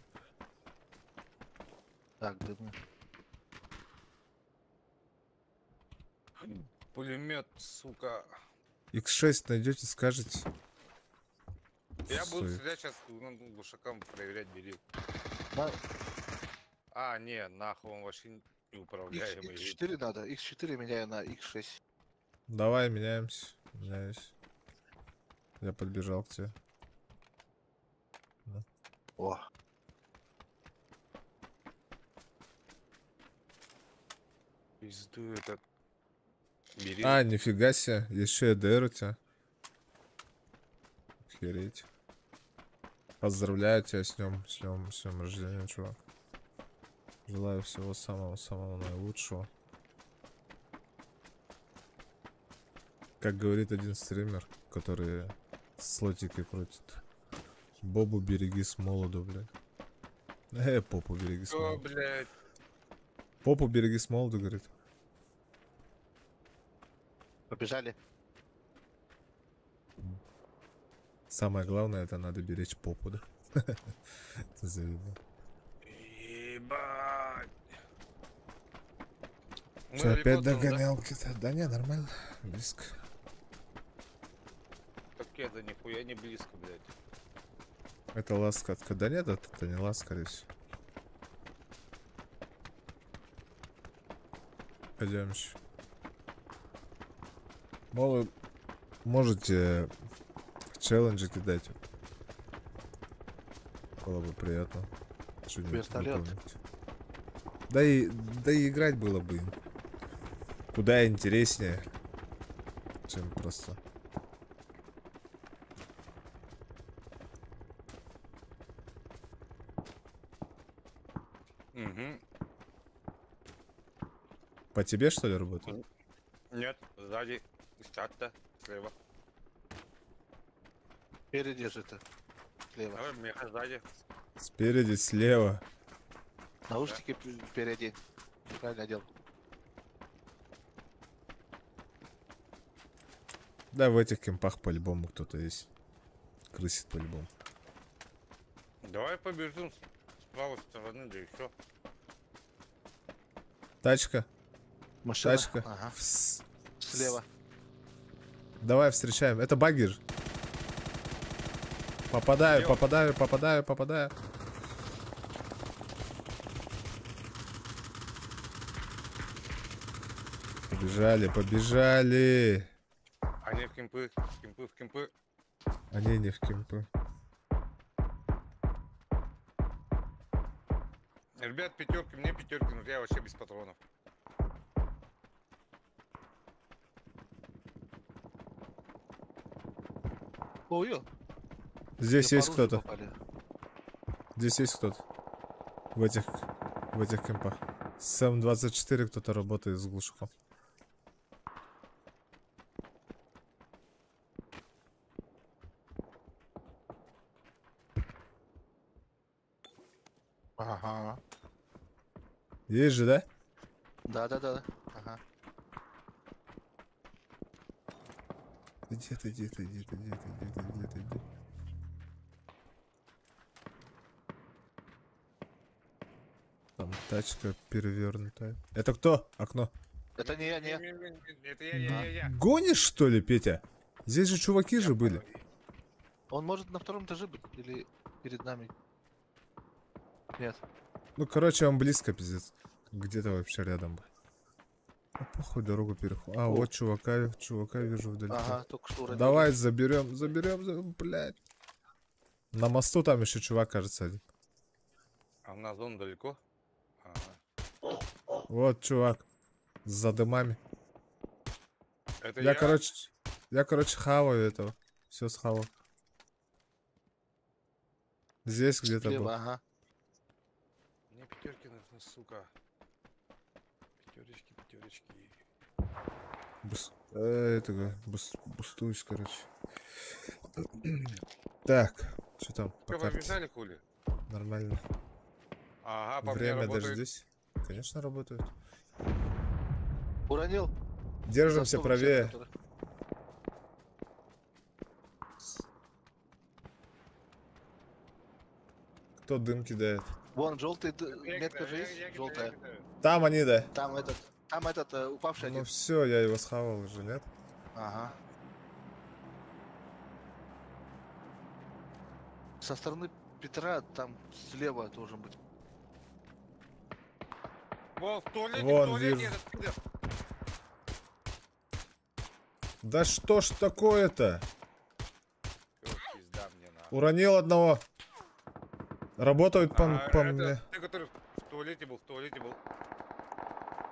Так, дымно. Пулемет, сука. X6 найдете, скажете. Я буду Стоит. стрелять сейчас глушаком, проверять бери. На, А, не, нахуй он вообще неуправляемый. X4 надо. X4 меняю на X6. Давай, меняемся. Меняюсь. Я подбежал к тебе. О, Пизду этот. Бери. А, нифига себе. Еще и ДР у тебя. Охереть. Поздравляю тебя с днем рождения, чувак. Желаю всего самого наилучшего. Как говорит один стример, который слотики крутит. Бобу береги с молоду, блядь. Попу береги с Что, молоду. блядь? Попу береги с молоду, говорит. побежали. Самое главное, это надо беречь попу, да? Ты заебал. Ебать. Мы Что, опять далеко отсюда, да? догонялки-то? Да не, нормально. Близко. Какие да нихуя не близко, блядь. Это ласка. Да нет, это не ласка, скорее всего. Пойдем еще. Можете челленджи кидать. Было бы приятно. Что-нибудь Вертолет. выполнить. Да и играть было бы куда интереснее, чем просто. Угу. По тебе, что ли, работает? Нет, сзади, стат-то, слева. Впереди же ты. Слева. А меня сзади. Спереди, слева. Наушники впереди. Правильно делал. Да, в этих кемпах по-любому кто-то есть. Крысит по-любому. Давай побежим с правой стороны, да и все. Тачка. Машина. Тачка. Ага. Вс. Слева. Давай встречаем. Это баггер. Попадаю, Слева. попадаю. Побежали. Они в кемпы. Они не в кемпы. Ребят, пятерки, мне пятерки, но я вообще без патронов. Ой, Здесь мне есть по оружию кто-то. попали. Здесь есть кто-то. В этих кемпах. С М24 кто-то работает с глушаком. Ага. Есть же, да? Да. Ага. Иди. Там тачка перевернутая. Это кто? Окно. Это не я, не я. Это я. Гонишь, что ли, Петя? Здесь же чуваки же были. Он может на втором этаже быть или перед нами. Нет. Ну, короче, он близко, пиздец. Где-то вообще рядом был. А, похуй, дорогу переход. А, вот чувака вижу вдалеке. Ага, только что уронил. Давай заберем, блядь. На мосту там еще чувак, кажется, один. А у нас зона далеко? Ага. Вот чувак. За дымами. Это Я, короче, хаваю этого. Все схавал. Здесь где-то был. Слева, ага. Мне пятерки нужны, сука. Пятерочки. Бустуюсь, короче. Так, что там по Что, карте? побежали, хули? Нормально. Ага, по мне Время работает. даже здесь. Конечно, работает. Уронил. Держимся За 100%, правее. который- Кто дым кидает? Вон желтый Я метка кидаю, же есть? я Желтая. кидаю. Там они, да. Там этот упавший Ну один. все, я его схавал уже, нет? Ага. Со стороны Петра там слева должен быть. Вон, в туалете, Вон, вижу. этот пидор. Да что ж такое-то? Всё, пизда мне на. Уронил одного. Работают по это мне. Ты, который в туалете был.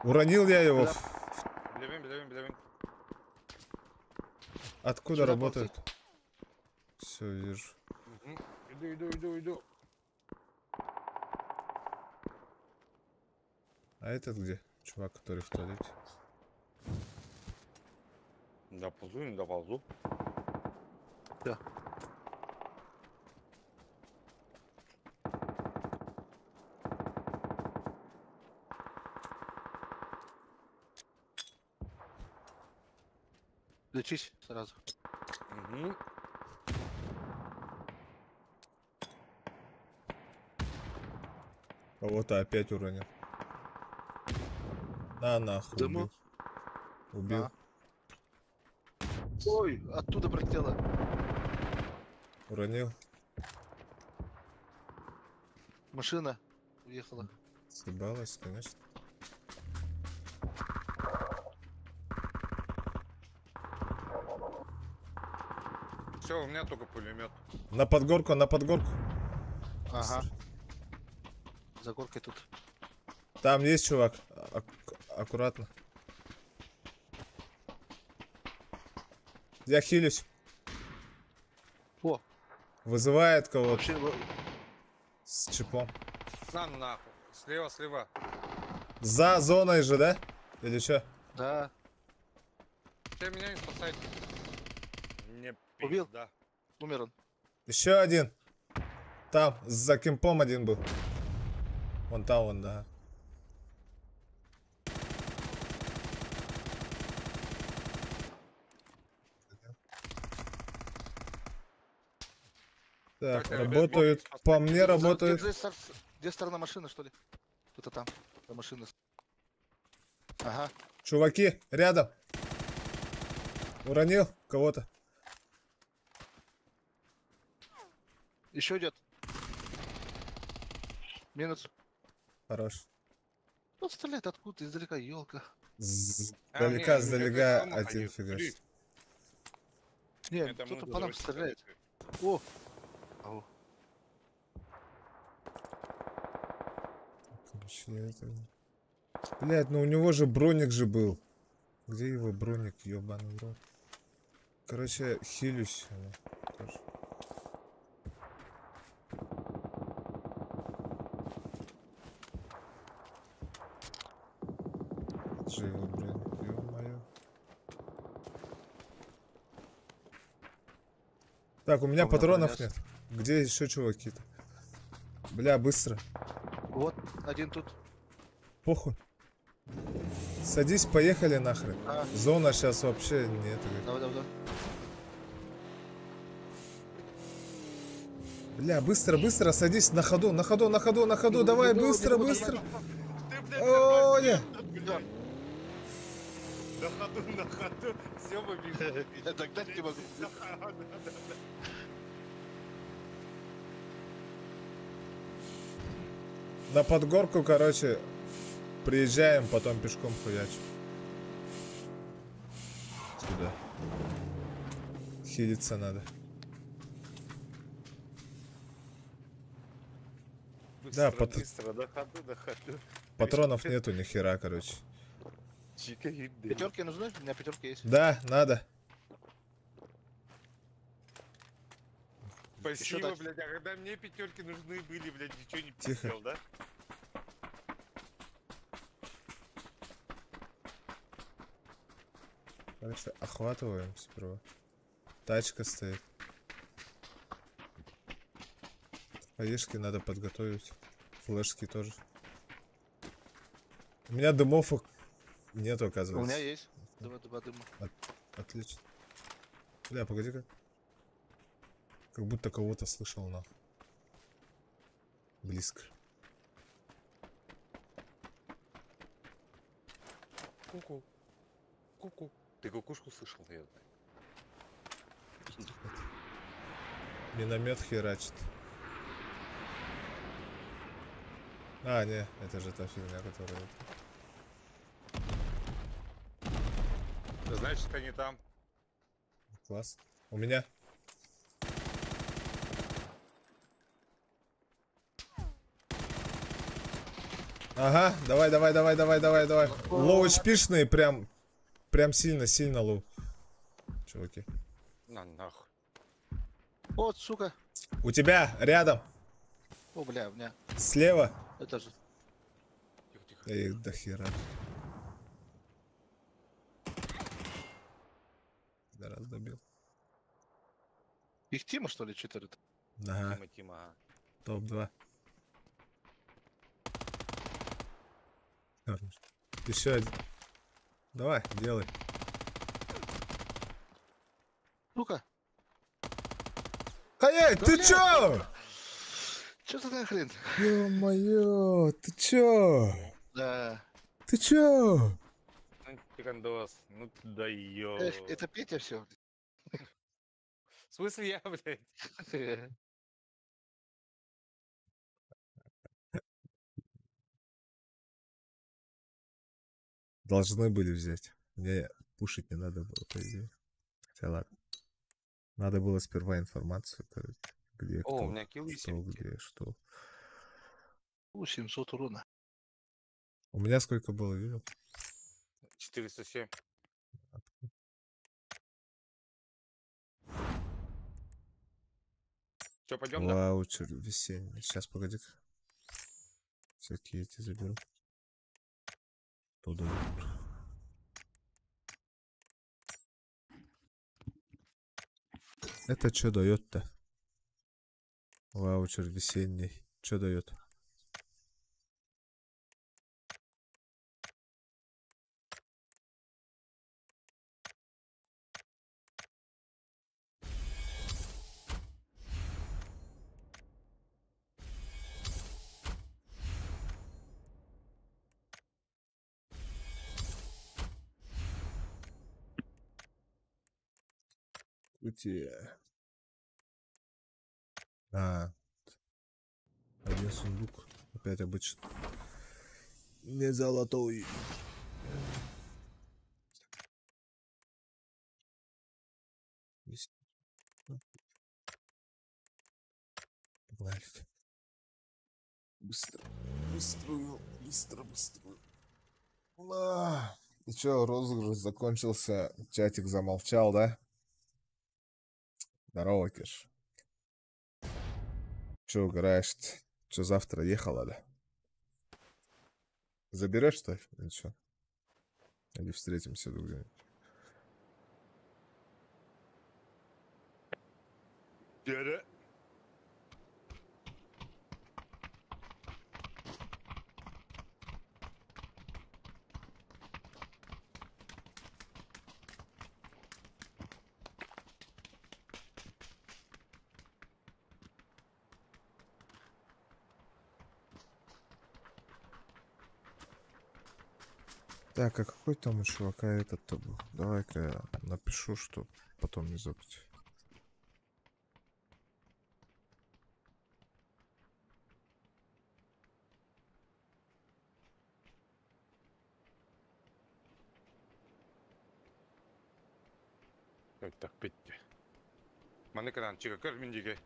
Уронил я его. Да. Бежим. Откуда Сюда работают? Все, вижу. Угу. Иду. А этот где? Чувак, который в туалете. Не доползу. Да. Лечись сразу. Угу. Кого-то опять уронил. На нахуй. Дыму. Убил. А. Ой, оттуда пролетело. Уронил. Машина уехала. Съебалась, конечно. Все, у меня только пулемет. На подгорку, на подгорку. Ага. За горкой тут. Там есть чувак. Аккуратно. Я хилюсь. О, Вызывает кого-то вообще с чипом. На нахуй. Слева, слева. За зоной же, да? Или что? да. Ты меня не спасайте. Не Убил? да. Умер он. Еще один. Там, за кемпом один был. Вон там, вон, да. Так, Давайте, работают. ребят, По мне работают. Где сторона машины, что ли? Кто-то там. За машины. Ага. Чуваки, рядом. Уронил кого-то. Еще идет. Минус. Хорош. Он стреляет откуда-то издалека, елка. Сдалека, сдалека один фигаш. Не, кто-то по нам стреляет. О! Ау. Блять, ну у него же броник же был. Где его броник, ебаный в рот? Короче, хилюсь. Тоже. Это же его броник, ё-моё. Так, у меня У меня патронов броня. нет. Где еще чуваки-то? Бля, быстро. Вот, один тут. Похуй. Садись, поехали нахрен. А. Зона сейчас вообще нет. Давай, давай, давай. Бля, быстро, быстро, садись на ходу, на ходу, на ходу, на ходу. Давай, быстро, быстро. О, не. На ходу, все побежали. Я догнать не могу. На подгорку, короче, приезжаем, потом пешком хуячим. Сюда. Хилиться надо. Да, Быстро, на ходу, на ходу. патронов нету ни хера, короче. Чика еды. Пятерки нужны? У меня пятерки есть. Да, надо. Спасибо, дать? блядь, а когда мне пятерки нужны были, блядь, ничего не Тихо. пиздел, да? Короче, охватываем сперва. Тачка стоит. Хаешки надо подготовить. Флешки тоже. У меня дымов нету, У оказывается. меня есть. Два дыма. Отлично. Бля, погоди-ка. Как будто кого-то слышал, нахуй. Близко. Ку-ку. Ку-ку. Ты кукушку слышал, наверное? Миномет херачит. А, не, это же та фигня, которая... Значит, они там. Класс. У меня. Ага, давай, давай, давай, давай, давай, давай. Лоу HP-шные, прям сильно лоу. Чуваки. На нахуй. Вот, сука. У тебя рядом, О, бля, у меня. слева. Это же. Тихо, тихо. Эй, до хера. Да раз добил. Их Тима, что ли, читерит? Ага, Тима, ага. топ-2. Еще один. Давай, делай. Ну-ка. Эй, ты чё? Что за хрень? Ё-моё, ты чё? Да. Ты чё? Пикандос. Ну ты даёшь. Это Петя все. В смысле я, блядь? Должны были взять. Мне пушить не надо было, по идее. Хотя ладно. Надо было сперва информацию, короче. Где О, у кто, меня килл что, где, что. 700 урона. У меня сколько было, видел? 407. Че, пойдем, да? Ваучер весенний. Сейчас, погоди-ка. Всякие эти заберу. Туда. Это что дает-то? Ваучер весенний. Что дает? Крути. А, один сундук. Опять обычно. Не золотой. Есть. Погнали. Быстро. Быструю. Быстро, быструю. И чё, розыгрыш закончился. Чатик замолчал, да? Здорово, Киш. Чё играешь-то? Чё, завтра ехала, да? Заберешь, что ли? Или чё? Или встретимся тут где-нибудь? Дядя. Так, а какой там у чувака этот-то был? Давай-ка я напишу, что потом не забыть. Так, Петя. Манекан, чика, карминдиге.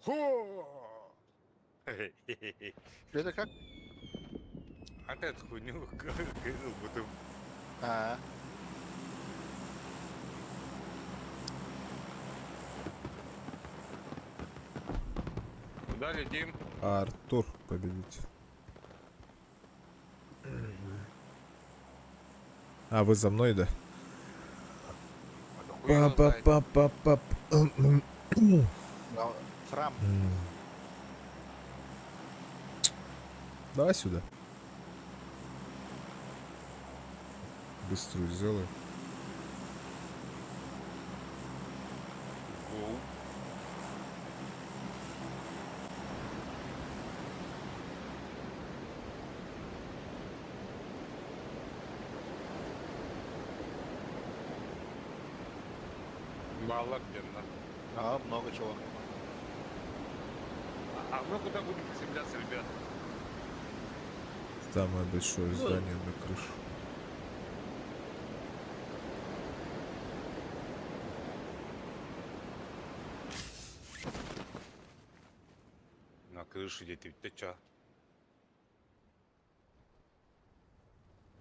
Хо! Это как? Опять хуйню будем. А, Куда летим? Артур победитель. А, вы за мной, да? Хуй его знает. Пап-пап-пап-пап. храм. Давай сюда. Быструю сделай. Воу. Мало где на. Много чего. А мы куда будем приземляться, ребят? Самое большое здание на крышу. На крыше где ты чё?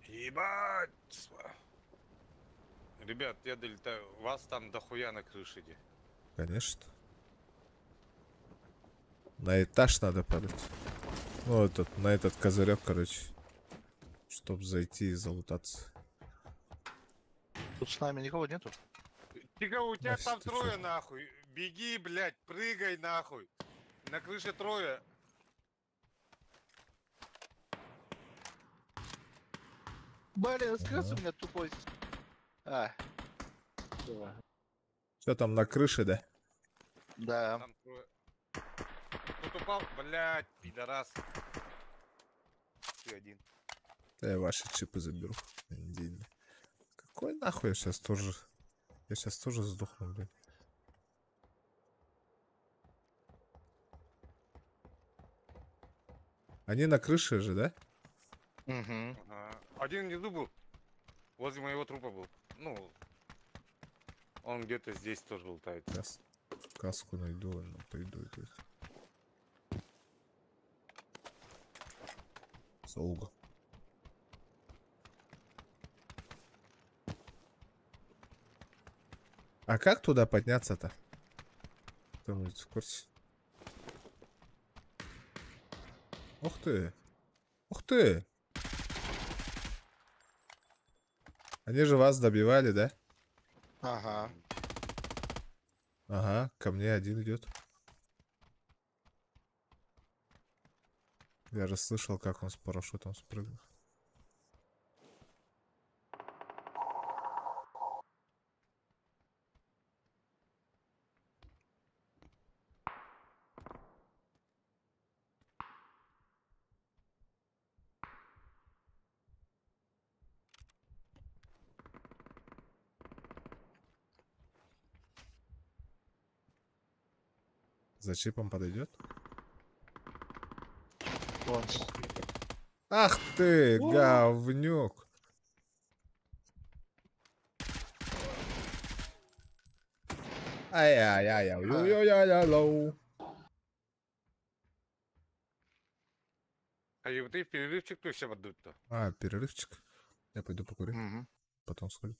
Ебать! Ребят, я долетаю. Вас там дохуя на крыше где. Конечно. На этаж надо падать. Ну, на этот козырек, короче. Чтоб зайти и залутаться. Тут с нами никого нету. Тихо, у тебя Настя, там ты трое чё? нахуй. Беги, блядь, прыгай нахуй. На крыше трое. Блин, скрылся у меня тупой. А. Что там на крыше, да? Да. Там трое. Тут упал, блядь, пидорас. Ты один. Да я ваши чипы заберу. Индийные. Какой нахуй я сейчас тоже... Я сейчас тоже сдохну, блин. Они на крыше же, да? Угу. Ага. Один внизу был. Возле моего трупа был. Ну, он где-то здесь тоже лутает. Сейчас каску найду, ладно, пойду играть. Солга. А как туда подняться-то? Кто-нибудь в курсе? Ух ты! Ух ты! Они же вас добивали, да? Ага. Ага, ко мне один идет. Я же слышал, как он с парашютом спрыгнул. За чипом подойдет? Вон. Ах ты, говнюк! Ай-яй-яй-яй-яй-яй-яй-яй. А и вот и перерывчик то все отдают-то. А, перерывчик. Я пойду покурю, Угу. потом сходи.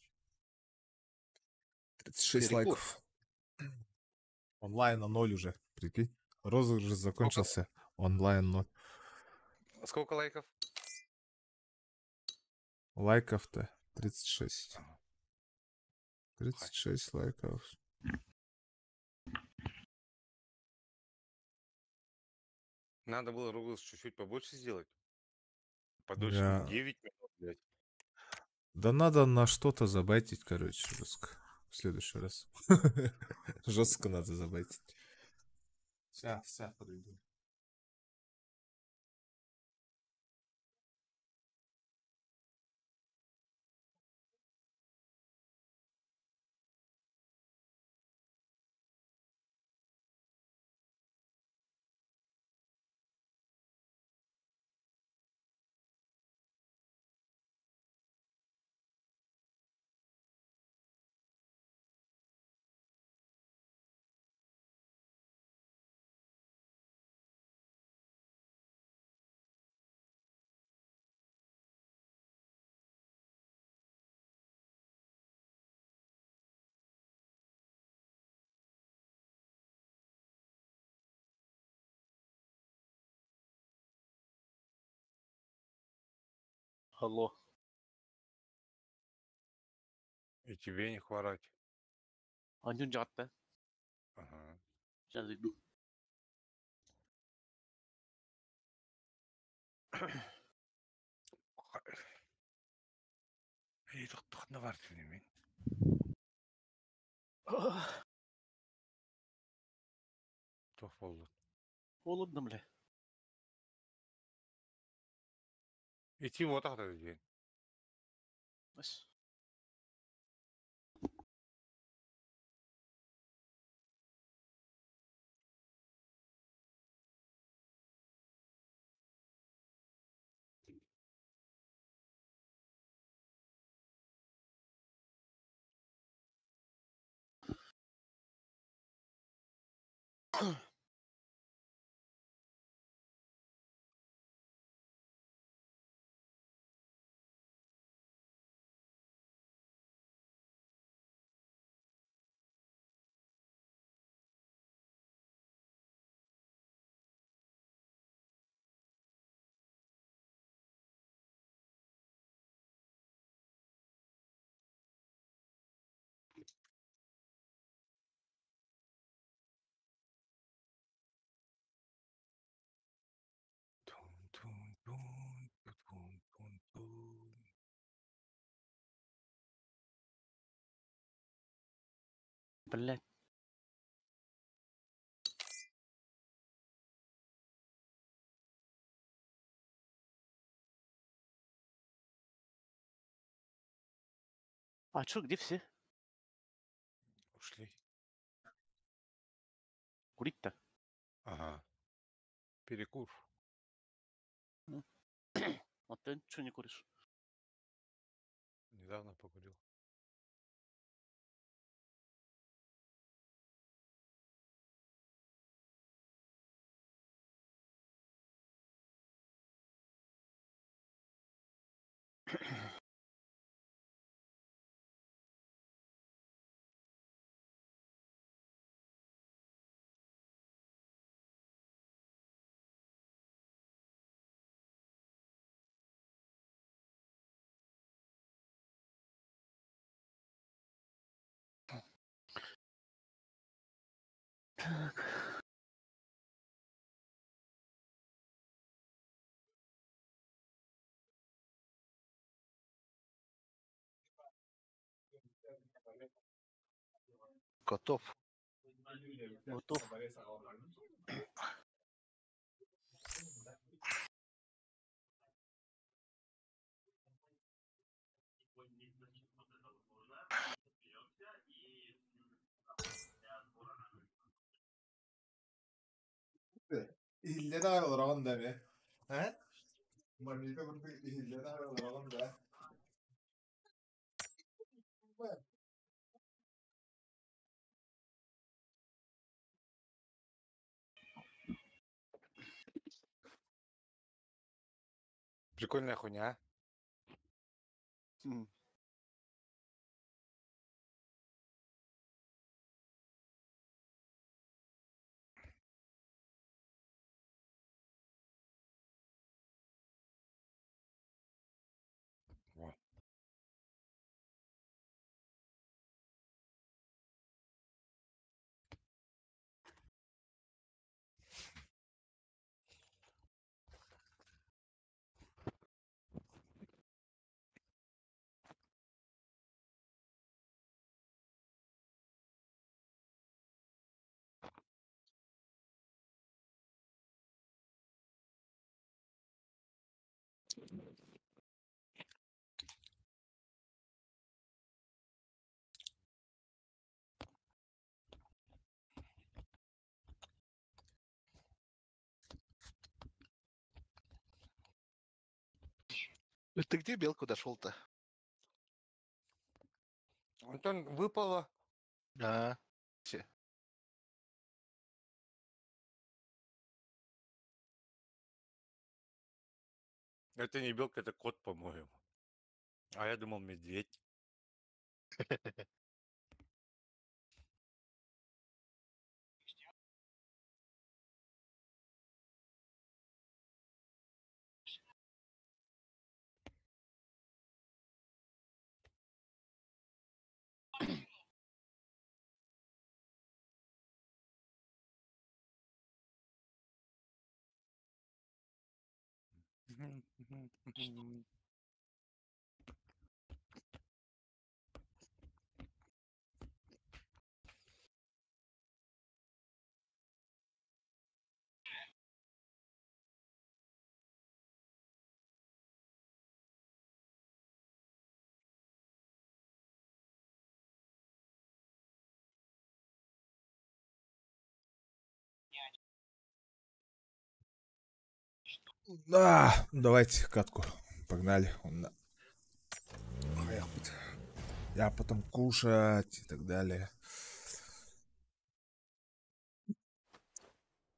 36 Перекур. лайков. Онлайн на 0 уже, прикинь. Розыгрыш закончился. Онлайн 0. Сколько лайков? Лайков-то 36. 36 лайков. Надо было Руглс чуть-чуть побольше сделать. Подольше, Я... 9 минут, блядь. Да надо на что-то забайтить, короче, жестко. В следующий раз. Жестко надо забайтить. Сейчас, подойду. Алло. И тебе не хворать. Анюн жатты. Ага. Сейчас иду. И тут на варте мен. Тоқ болды. Холодно, бля. Идти вот так день. Бas. Блядь. А чё, где все? Ушли. Курить-то? Ага. Перекур. А ты чё не куришь? Недавно покурил. Готов. Готов. İlle ağrılar ağın da be. He? Manita burada ille ağrılar ağın da. Прикольная хуйня. М. Во. Ты где белку дошел-то? Антон, выпало. А, все. Это не белка, это кот, по-моему. А я думал, медведь. Давайте катку. Погнали. Я потом кушать и так далее.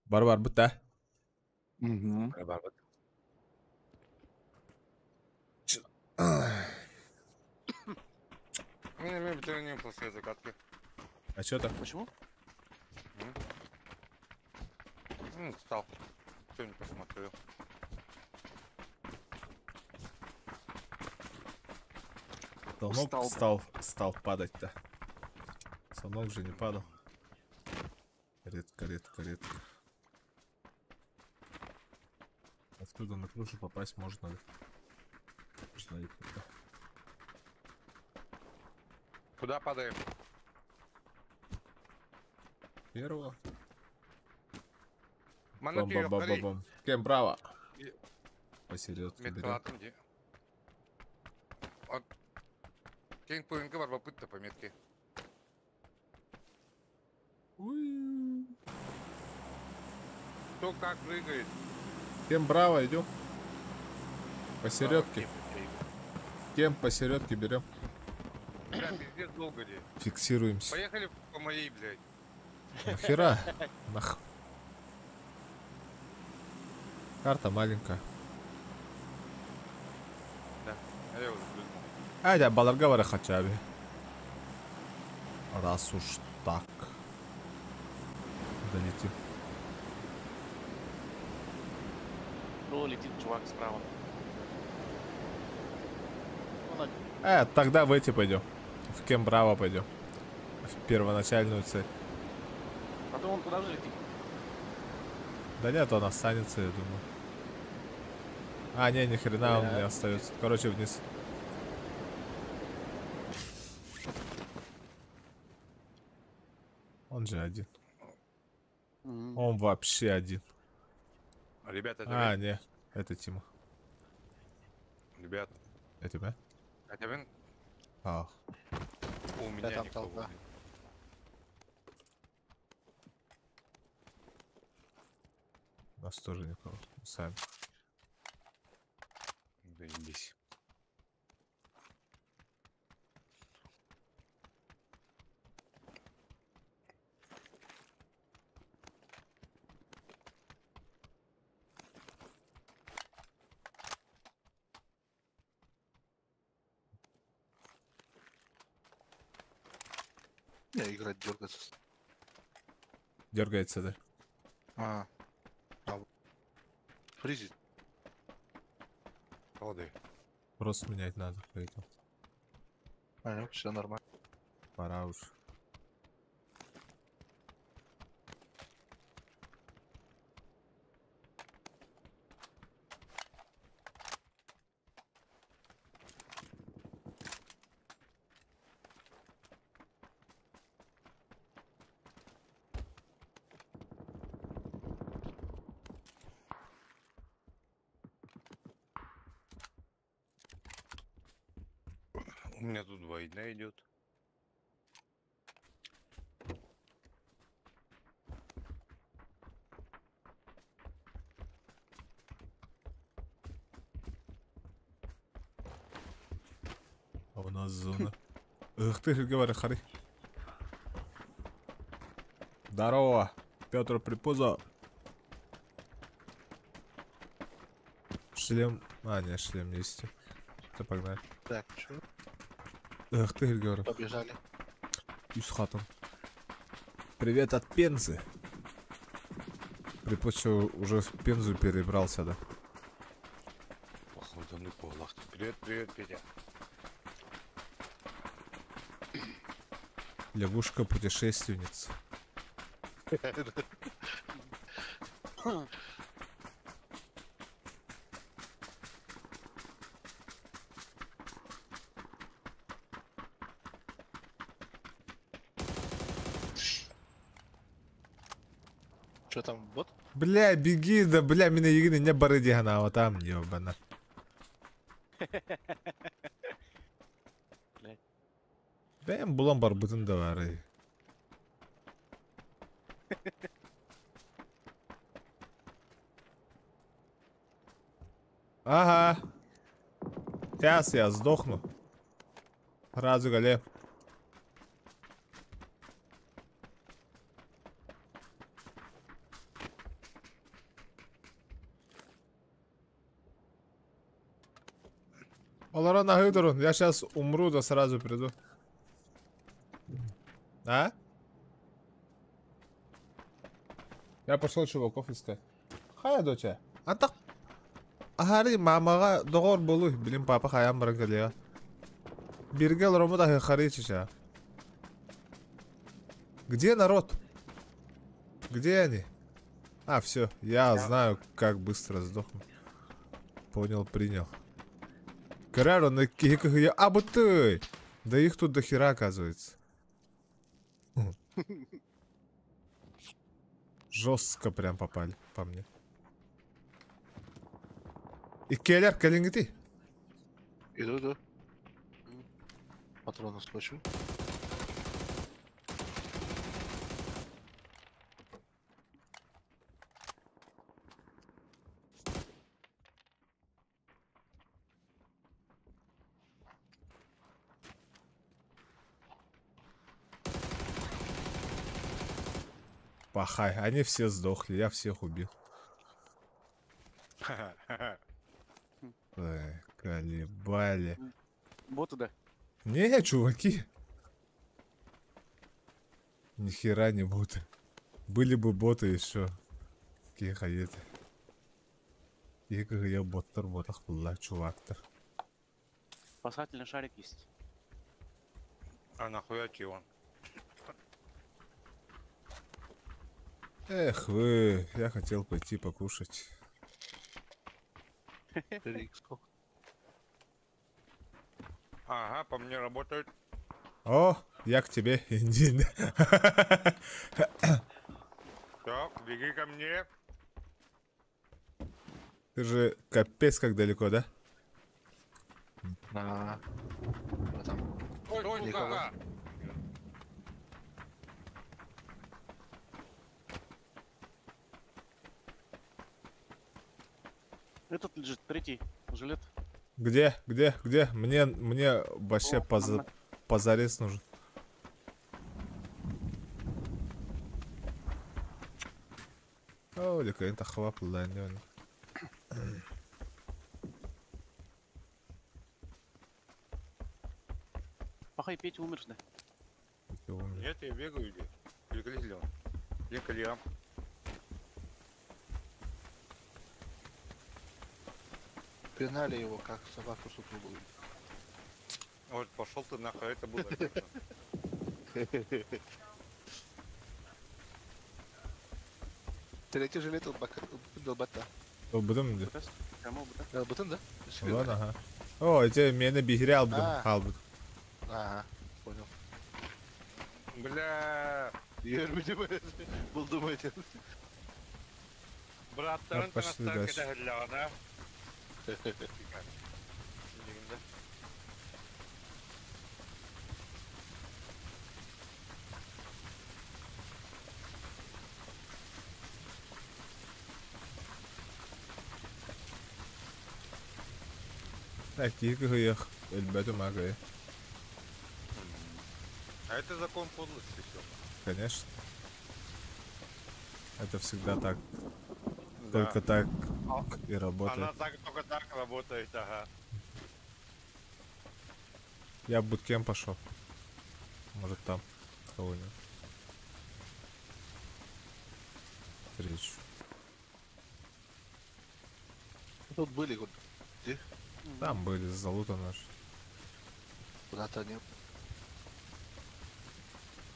Бар быта. Барбат. Не бутыльник после закатки. А чё так? Почему? Встал. Кто не посмотрел. Станок стал падать-то. Станок же не падал. Редко. Отсюда на крышу попасть можно ли? Можно ли как-то? Куда падаем? Первого. Манатьев, Бам-бам-бам-бам. Кем браво. И- Посередке берем. Медпалатом где? Кейнпоинга бар попытка по метке. Кто как прыгает? Кем браво, идем. Посередке. Право, Кем посередке берем. Бля, пиздец долго ли? Фиксируемся. Поехали по моей, блядь. Нахера? Карта маленькая. Да, а я уже прыгнул. Айда, баларга хотя бы. Раз уж так. Долетим. О, летит чувак справа. Ну, на- Тогда в эти пойдем. В Кем Браво пойдем. В первоначальную цель. Потом он туда же летит. Да нет, он останется, я думаю. А, не, ни хрена он не остается. Короче, вниз. Он же один. Он вообще один. Ребята, это А, мен. не. Это Тима. Ребята, Это тебя? это мен. А. У меня там никого толпа. нет. У нас тоже никого. Мы сами. Заебись. Не, играть дергаться. Дергается, да? А. Фризит. Лады. Просто менять надо, поэтому. А, ну, все нормально. Пора уж. У меня тут война идет. А у нас зона. Эх ты, говори, хари. Здорово, Петр Припузов. Шлем. А, не, шлем есть. Ты погнали. Так, что? Эх ты, говори. Побежали. И с хатом. Привет от Пензы. Припузов уже в Пензу перебрался, да? Походу, ну полах. Привет, привет, Петя. Лягушка-путешественница. Что там, бот? Бля, беги, да бля, меня егны не бары дигана, вот там ёбана. Блядь. Бэм булам бар бүтін да бар. Ага. Сейчас я сдохну. Сразу гале. Олара нахуй durun. Я сейчас умру, да сразу приду. А? Я пошел чуваков искать. Хая, доча. А так. Агари мамага догор болу. Блин, папа хаям баракалия. Биргел ромуда харичиша. Где народ? Где они? А, все. Я знаю, как быстро сдохну. Понял, принял. Карару на кихиках я... А, вот ты! Да их тут до хера, оказывается. Жестко прям попали по мне. И келлер, келлингити. Иду. Патроны скотчу. Пахай, они все сдохли, я всех убил. Ой, колебали. Боты, да. Не, чуваки. Ни хера не боты. Были бы боты еще. Какие ходят. Я боттер ботах была, чувак-то. Спасательный шарик есть. А нахуя чего? Эх вы, я хотел пойти покушать. 4х сколько? Ага, по мне работает. О, я к тебе, Индин. Так, беги ко мне. Ты же капец как далеко, да? На. Вот там. Ой, Никого. сука! Этот лежит, третий жилет. Где? Мне вообще О, Анна. позарез нужен. Олика, это хвапла, не. Пахай, Петя умер, да? Нет, я бегаю. Переклеил. Лекаря. Пинали его, как собаку с утюгом. Вот пошел ты нахуй, это было. Третий жилет долбата. Будем де? Бутас. Кому бутас? Долбатын, да? Ладно, ага. О, эти мені бігрял будем. А. Халбут. Ага, понял. Бля, Yer видимо, был думаете. брат, Так, ты пошли настолько дальше. гляна. Так, тихо их. Эльбету магой. А это закон подлости все. Конечно. Это всегда так. Только так и работает. Она так, только так работает, ага. Я в буткемп пошел. Может там кого-нибудь встречу. Тут были вот. Где? Там были залутаны. Куда-то они.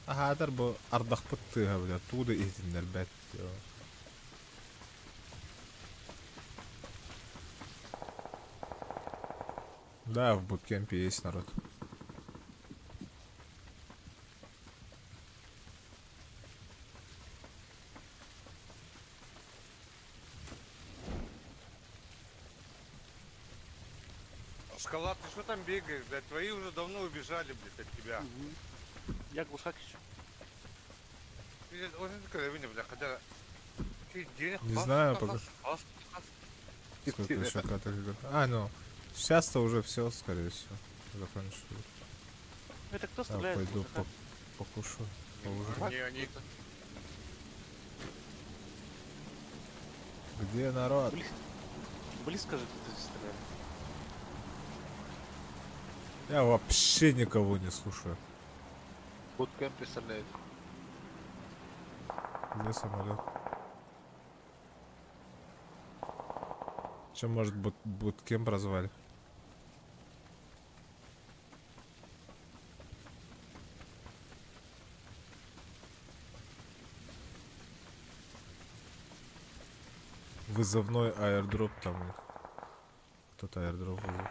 Ага, bu ардах пытыга, бля, оттуда идинler, блядь. Да, в буткемпе есть народ. Скала, ты что там бегаешь, блядь? Твои уже давно убежали, блядь, от тебя. Я глушак еще. Он это кровиня, бля, хотя... Какие денег? Не знаю, пока. Сколько еще каток? А, ну, сейчас-то уже все, скорее всего, закончили. Это кто А, стреляет? пойду Глушака? покушаю. поужинаю. Не, они... Где народ? Близко же ты стреляешь. Я вообще никого не слушаю. Буткемп представляет. Где самолет? Че, может, буткемп развали? Вызовной аирдроп там у них. Кто-то аирдроп вызов.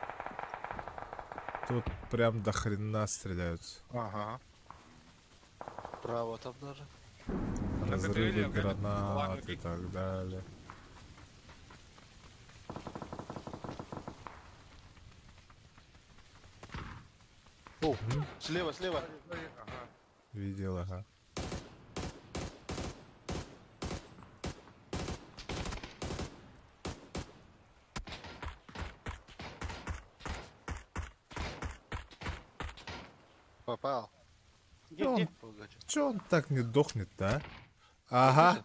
Тут прям до хрена стреляются. Ага. Право там даже. Разрывы Накопили, гранат ладно, и так далее. О, слева, слева. Ага. Видел, ага. Попал. Где, Ну, где? Погоди. Чё он так не дохнет, да? Ага.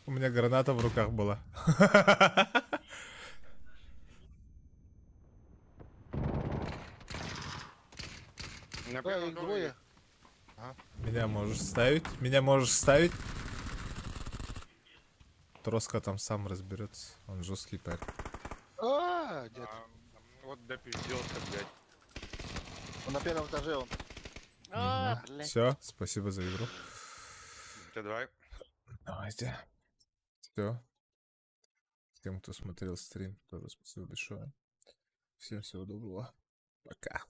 У меня граната в руках была. На Да, первом их доме двое. Меня можешь ставить? Меня можешь ставить? Троска там сам разберется. Он жесткий парень. Дед. Вот допизделся, блядь. Он на первом этаже, он. А, блядь. Все, спасибо за игру. Ты давай. Давайте. Все. Тем, кто смотрел стрим, тоже спасибо большое. Всем всего доброго. Пока.